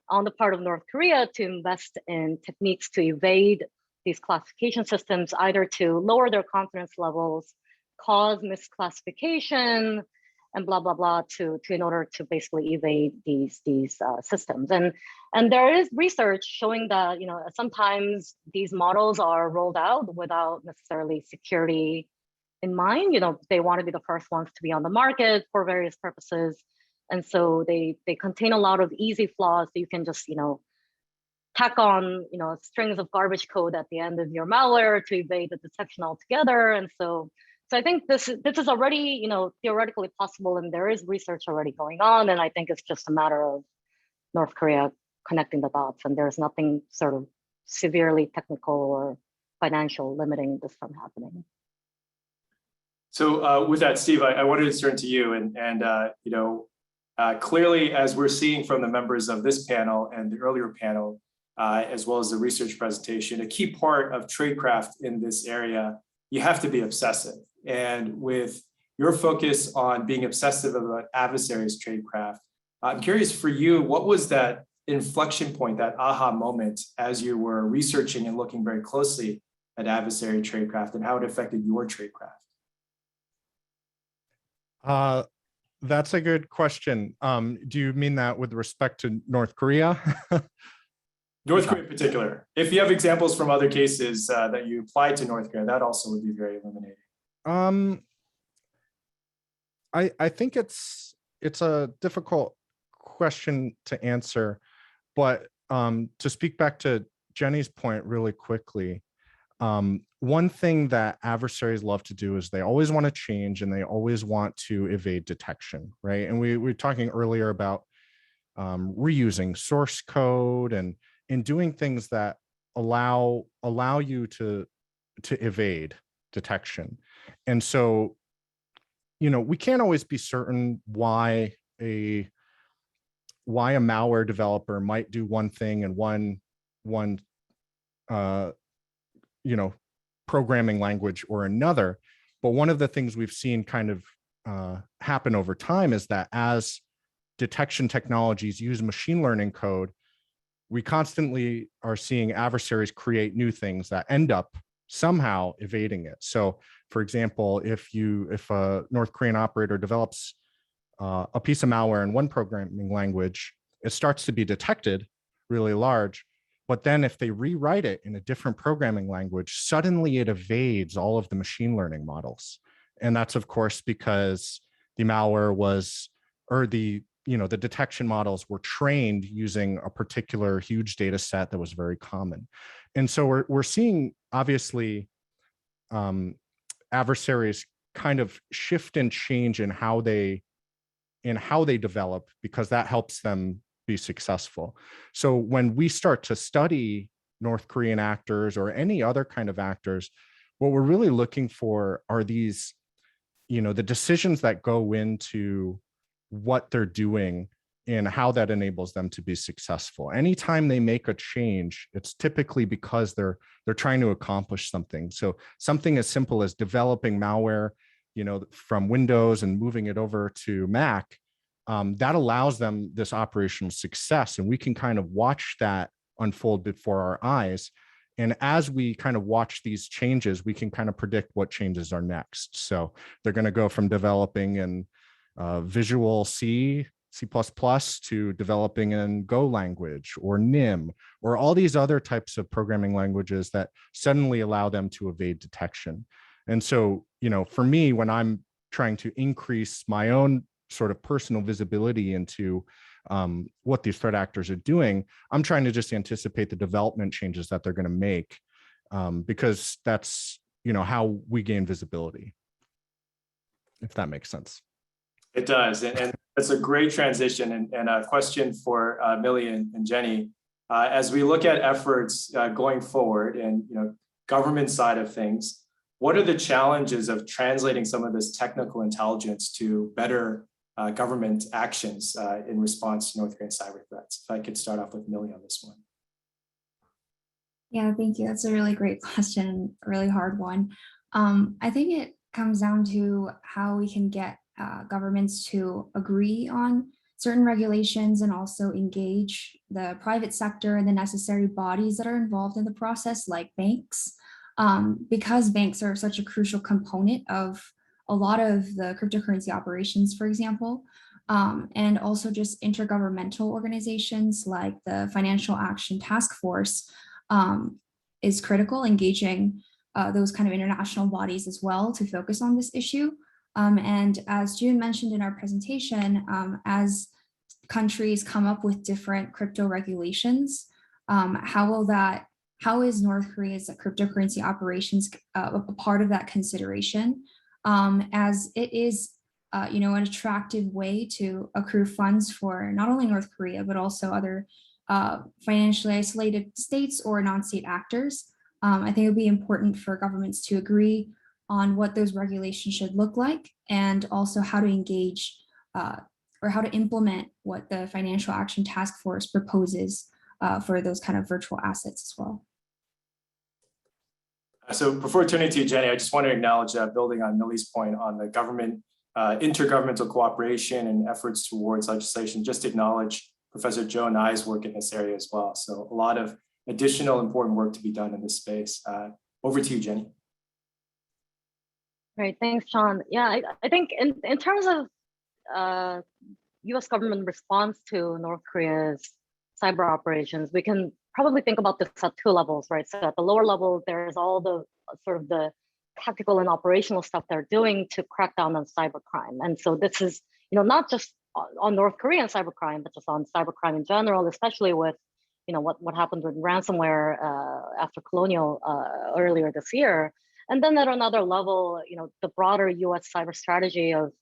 on the part of North Korea to invest in techniques to evade these classification systems, either to lower their confidence levels, cause misclassification, and blah blah blah, in order to basically evade these systems. And there is research showing that sometimes these models are rolled out without necessarily security in mind. They want to be the first ones to be on the market for various purposes, and so they contain a lot of easy flaws that you can just tack on strings of garbage code at the end of your malware to evade the detection altogether. And so I think this is already theoretically possible, and there is research already going on, and I think it's just a matter of North Korea connecting the dots, and there's nothing sort of severely technical or financial limiting this from happening. So with that, Steve, I wanted to turn to you, and clearly, as we're seeing from the members of this panel and the earlier panel, as well as the research presentation, a key part of tradecraft in this area, you have to be obsessive. And with your focus on being obsessive about adversaries tradecraft, I'm curious for you, what was that inflection point, that aha moment, as you were researching and looking very closely at adversary tradecraft and how it affected your tradecraft? That's a good question. Do you mean that with respect to North Korea? North Korea in particular. If you have examples from other cases that you applied to North Korea, that also would be very illuminating. I think it's a difficult question to answer, but to speak back to Jenny's point really quickly, one thing that adversaries love to do is they always want to change and they always want to evade detection, right? And we were talking earlier about reusing source code and doing things that allow you to evade detection. And so, we can't always be certain why a malware developer might do one thing in one programming language or another. But one of the things we've seen kind of happen over time is that as detection technologies use machine learning code, we constantly are seeing adversaries create new things that end up somehow evading it. So, for example, if a North Korean operator develops a piece of malware in one programming language, it starts to be detected really large. But then if they rewrite it in a different programming language, suddenly it evades all of the machine learning models. And that's, of course, because the malware the detection models were trained using a particular huge data set that was very common. And so we're seeing, obviously, adversaries kind of shift and change in how they develop, because that helps them be successful. So when we start to study North Korean actors or any other kind of actors, what we're really looking for are these, the decisions that go into what they're doing and how that enables them to be successful. Anytime they make a change, it's typically because they're trying to accomplish something. So something as simple as developing malware, from Windows and moving it over to Mac, that allows them this operational success. And we can kind of watch that unfold before our eyes. And as we kind of watch these changes, we can kind of predict what changes are next. So they're going to go from developing in Visual C, C++ to developing in Go language or NIM, or all these other types of programming languages that suddenly allow them to evade detection. And so, for me, when I'm trying to increase my own sort of personal visibility into what these threat actors are doing, I'm trying to just anticipate the development changes that they're going to make, because that's, how we gain visibility, if that makes sense. It does, and that's a great transition and a question for Millie and Jenny. As we look at efforts going forward and government side of things, what are the challenges of translating some of this technical intelligence to better government actions in response to North Korean cyber threats. If I could start off with Millie on this one. Yeah, thank you. That's a really great question, a really hard one. I think it comes down to how we can get governments to agree on certain regulations and also engage the private sector and the necessary bodies that are involved in the process, like banks, because banks are such a crucial component of a lot of the cryptocurrency operations, for example, and also just intergovernmental organizations like the Financial Action Task Force is critical, engaging those kind of international bodies as well to focus on this issue. And as June mentioned in our presentation, as countries come up with different crypto regulations, how is North Korea's cryptocurrency operations a part of that consideration? As it is, an attractive way to accrue funds for not only North Korea, but also other financially isolated states or non-state actors. I think it would be important for governments to agree on what those regulations should look like, and also how to engage or how to implement what the Financial Action Task Force proposes for those kind of virtual assets as well. So before turning to you, Jenny, I just want to acknowledge that, building on Millie's point on the government, intergovernmental cooperation and efforts towards legislation, just acknowledge Professor Joe Nye's work in this area as well. So a lot of additional important work to be done in this space. Over to you, Jenny. Great, thanks, Sean. Yeah, I think in terms of US government response to North Korea's cyber operations, we can probably think about this at two levels, right? So at the lower level, there's all the sort of the tactical and operational stuff they're doing to crack down on cybercrime. And so this is, not just on North Korean cybercrime, but just on cybercrime in general, especially with, what happened with ransomware after Colonial earlier this year. And then at another level, the broader US cyber strategy of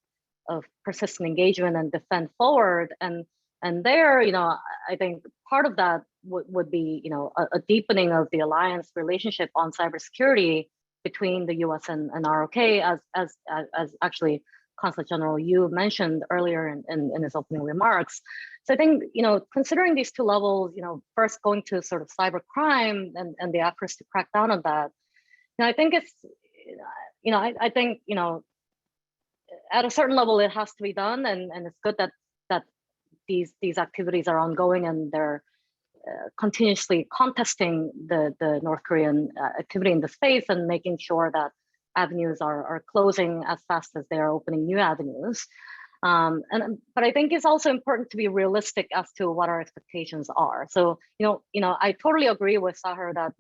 persistent engagement and defend forward. And there, I think part of that would be, a deepening of the alliance relationship on cybersecurity between the US and ROK, as actually Consulate General Heeu mentioned earlier in his opening remarks. So I think, considering these two levels, first going to sort of cybercrime and the efforts to crack down on that, I think it's, I think, at a certain level, it has to be done, and it's good that these activities are ongoing and they're continuously contesting the North Korean activity in the space and making sure that avenues are closing as fast as they are opening new avenues. But I think it's also important to be realistic as to what our expectations are. So, I totally agree with Sahar that,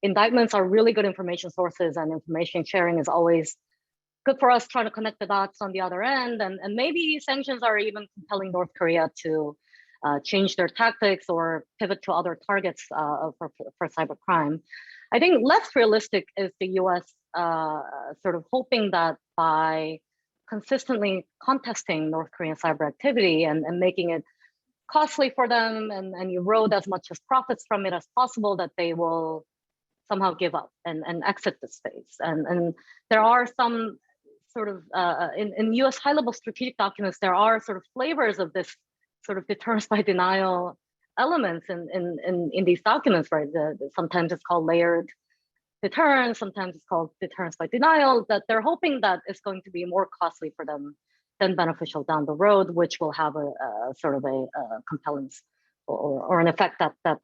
indictments are really good information sources, and information sharing is always good for us trying to connect the dots on the other end. And maybe sanctions are even compelling North Korea to change their tactics or pivot to other targets for cybercrime. I think less realistic is the US sort of hoping that by consistently contesting North Korean cyber activity and making it costly for them and erode as much as profits from it as possible, that they will somehow give up and exit the space. And there are some sort of, in US high-level strategic documents, there are sort of flavors of this sort of deterrence by denial elements in these documents, right? Sometimes it's called layered deterrence, sometimes it's called deterrence by denial, that they're hoping that it's going to be more costly for them than beneficial down the road, which will have a sort of a compellence or an effect that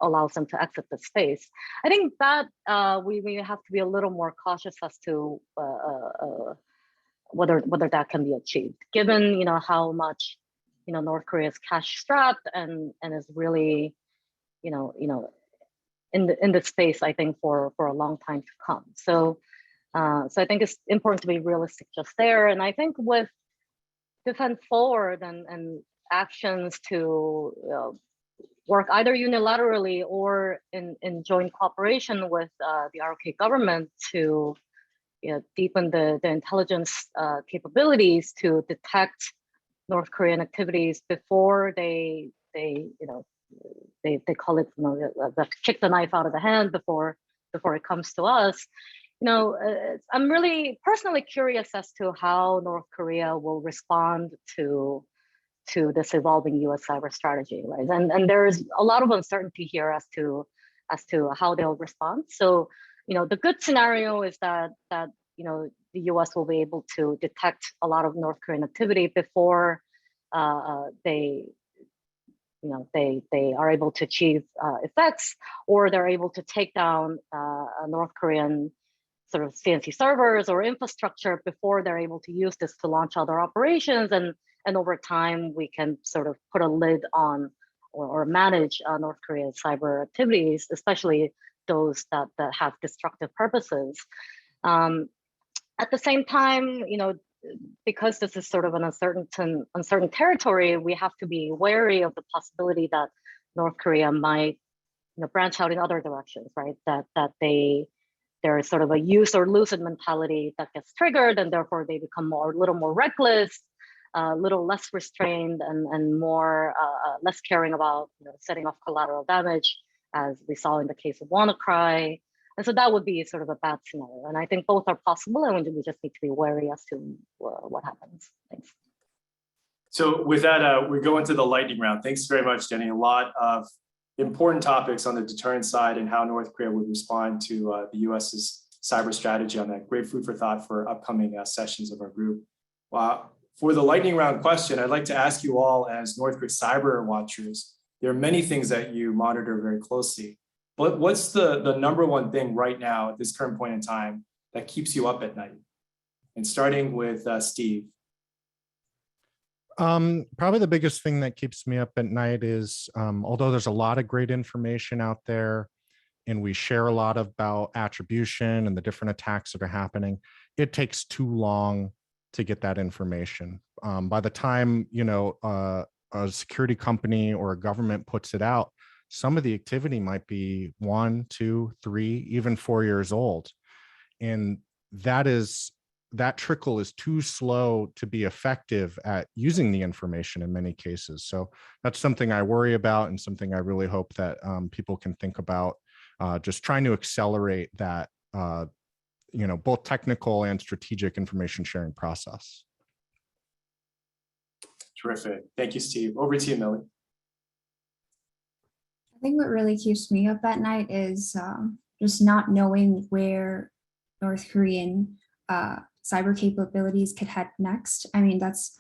allows them to exit the space. I think that we have to be a little more cautious as to whether that can be achieved, given how much North Korea is cash strapped and is really in the space, I think, for a long time to come. So I think it's important to be realistic just there. And I think with defend forward and actions to work either unilaterally or in joint cooperation with the ROK government to deepen the intelligence capabilities to detect North Korean activities before they call it, kick the knife out of the hand before it comes to us. I'm really personally curious as to how North Korea will respond to this evolving U.S. cyber strategy, right? And there's a lot of uncertainty here as to how they'll respond. So, the good scenario is that the U.S. will be able to detect a lot of North Korean activity before they are able to achieve effects, or they're able to take down North Korean sort of CNC servers or infrastructure before they're able to use this to launch other operations. And over time, we can sort of put a lid on or manage North Korea's cyber activities, especially those that have destructive purposes. At the same time, because this is sort of an uncertain territory, we have to be wary of the possibility that North Korea might branch out in other directions, right? That there is sort of a use or lose it mentality that gets triggered, and therefore they become a little more reckless, a little less restrained, and more less caring about setting off collateral damage, as we saw in the case of WannaCry. And so that would be sort of a bad scenario. And I think both are possible, and we just need to be wary as to what happens. Thanks. So with that, we go into the lightning round. Thanks very much, Jenny. A lot of important topics on the deterrent side and how North Korea would respond to the US's cyber strategy on that. Great food for thought for upcoming sessions of our group. For the lightning round question, I'd like to ask you all, as North Korea cyber watchers, there are many things that you monitor very closely. But what's the number one thing right now at this current point in time that keeps you up at night? And starting with Steve. Probably the biggest thing that keeps me up at night is, although there's a lot of great information out there and we share a lot about attribution and the different attacks that are happening, it takes too long to get that information. By the time, a security company or a government puts it out, some of the activity might be 1, 2, 3, even 4 years old. And that trickle is too slow to be effective at using the information in many cases. So that's something I worry about, and something I really hope that people can think about, just trying to accelerate that, both technical and strategic information sharing process. Terrific. Thank you, Steve. Over to you, Millie. I think what really keeps me up at night is just not knowing where North Korean cyber capabilities could head next. I mean, that's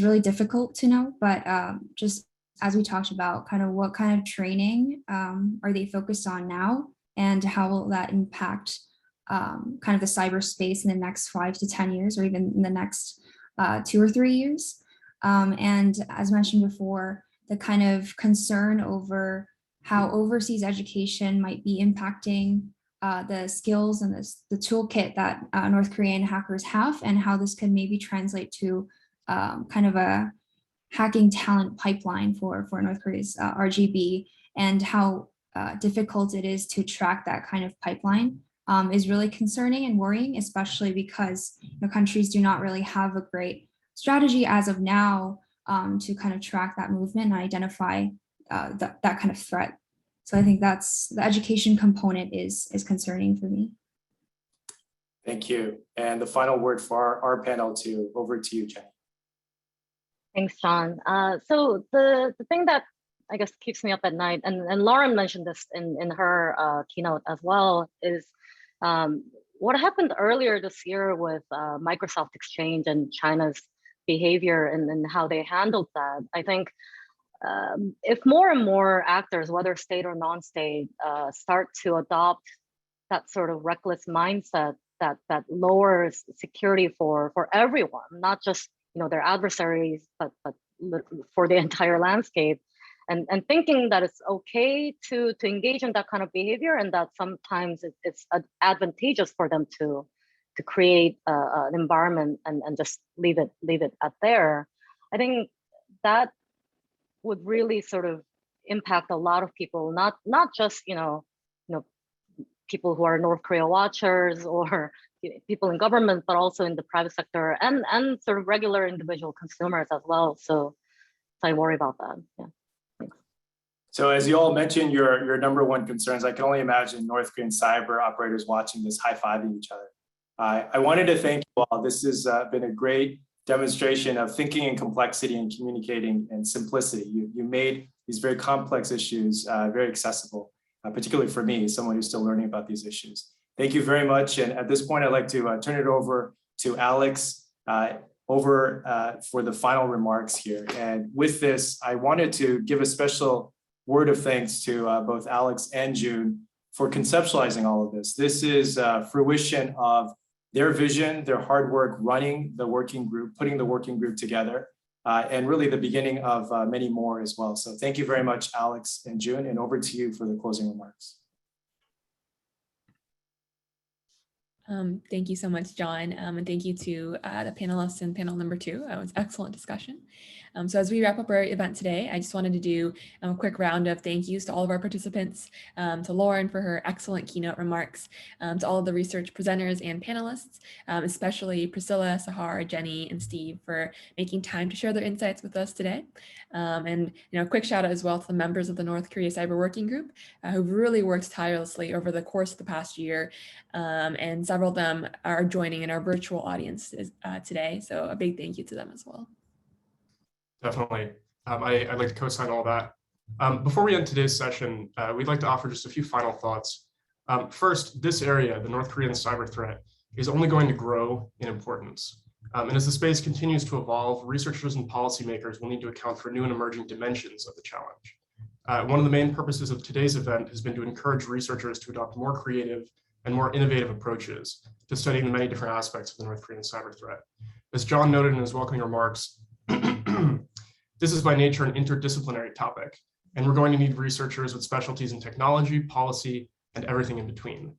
really difficult to know, but just as we talked about, kind of what kind of training are they focused on now, and how will that impact kind of the cyberspace in the next 5 to 10 years, or even in the next 2 or 3 years. And as mentioned before, the kind of concern over how overseas education might be impacting the skills and the toolkit that North Korean hackers have, and how this could maybe translate to kind of a hacking talent pipeline for North Korea's RGB, and how difficult it is to track that kind of pipeline is really concerning and worrying, especially because countries do not really have a great strategy as of now to kind of track that movement and identify that kind of threat. So I think that's the education component is concerning for me. Thank you. And the final word for our panel too. Over to you, Jenny. Thanks, John. So the thing that I guess keeps me up at night, and Lauren mentioned this in her keynote as well, is what happened earlier this year with Microsoft Exchange and China's behavior and how they handled that. I think if more and more actors, whether state or non-state, start to adopt that sort of reckless mindset that lowers security for everyone, not just their adversaries, but for the entire landscape, and thinking that it's okay to engage in that kind of behavior, and that sometimes it's advantageous for them to create an environment and just leave it at there. I think that would really sort of impact a lot of people, not just people who are North Korea watchers or people in government, but also in the private sector and sort of regular individual consumers as well. So I worry about that. Yeah. Thanks. So as you all mentioned, your number one concerns, I can only imagine North Korean cyber operators watching this high-fiving each other. I wanted to thank you all. This has been a great demonstration of thinking in complexity and communicating in simplicity. You made these very complex issues very accessible, particularly for me, someone who's still learning about these issues. Thank you very much. And at this point, I'd like to turn it over to Alex for the final remarks here. And with this, I wanted to give a special word of thanks to both Alex and June for conceptualizing all of this. This is fruition of their vision, their hard work running the working group, putting the working group together, and really the beginning of many more as well. So thank you very much, Alex and June, and over to you for the closing remarks. Thank you so much, John, and thank you to the panelists in panel number 2. It was excellent discussion. So as we wrap up our event today, I just wanted to do a quick round of thank yous to all of our participants, to Lauren for her excellent keynote remarks, to all of the research presenters and panelists, especially Priscilla, Sahar, Jenny, and Steve for making time to share their insights with us today. And a quick shout out as well to the members of the North Korea Cyber Working Group who've really worked tirelessly over the course of the past year, and several of them are joining in our virtual audience today. So a big thank you to them as well. Definitely. I'd like to co-sign all that. Before we end today's session, we'd like to offer just a few final thoughts. First, this area, the North Korean cyber threat, is only going to grow in importance. And as the space continues to evolve, researchers and policymakers will need to account for new and emerging dimensions of the challenge. One of the main purposes of today's event has been to encourage researchers to adopt more creative and more innovative approaches to studying the many different aspects of the North Korean cyber threat. As John noted in his welcoming remarks, this is by nature an interdisciplinary topic, and we're going to need researchers with specialties in technology, policy, and everything in between.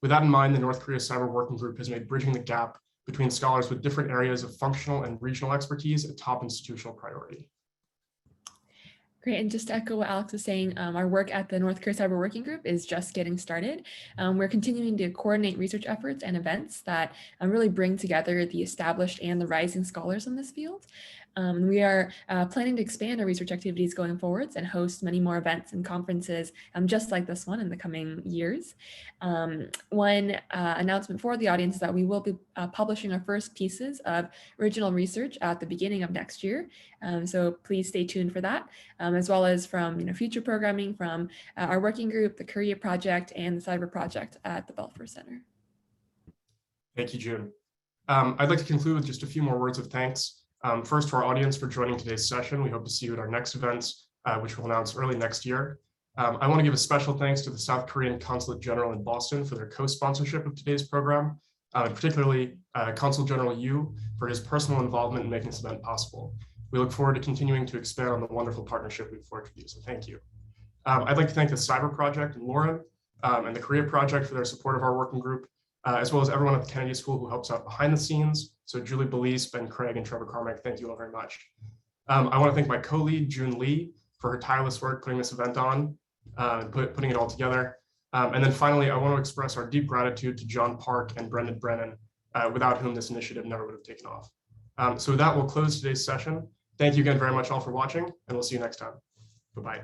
With that in mind, the North Korea Cyber Working Group has made bridging the gap between scholars with different areas of functional and regional expertise a top institutional priority. Great, and just to echo what Alex was saying, our work at the North Korea Cyber Working Group is just getting started. We're continuing to coordinate research efforts and events that really bring together the established and the rising scholars in this field. We are planning to expand our research activities going forwards and host many more events and conferences just like this one in the coming years. One announcement for the audience is that we will be publishing our first pieces of original research at the beginning of next year. So please stay tuned for that, as well as from future programming from our working group, the Korea Project, and the Cyber Project at the Belfer Center. Thank you, June. I'd like to conclude with just a few more words of thanks. First, to our audience for joining today's session. We hope to see you at our next events, which we'll announce early next year. I want to give a special thanks to the South Korean Consulate General in Boston for their co-sponsorship of today's program, and particularly Consul General Heeu for his personal involvement in making this event possible. We look forward to continuing to expand on the wonderful partnership we've forged with you, so thank you. I'd like to thank the Cyber Project and Lauren and the Korea Project for their support of our working group, as well as everyone at the Kennedy School who helps out behind the scenes. So Julie Belize, Ben Craig, and Trevor Carmack, thank you all very much. I want to thank my co-lead, June Lee, for her tireless work putting this event on, putting it all together. And then finally, I want to express our deep gratitude to John Park and Brendan Brennan, without whom this initiative never would have taken off. So with that, we'll close today's session. Thank you again very much all for watching, and we'll see you next time. Bye-bye.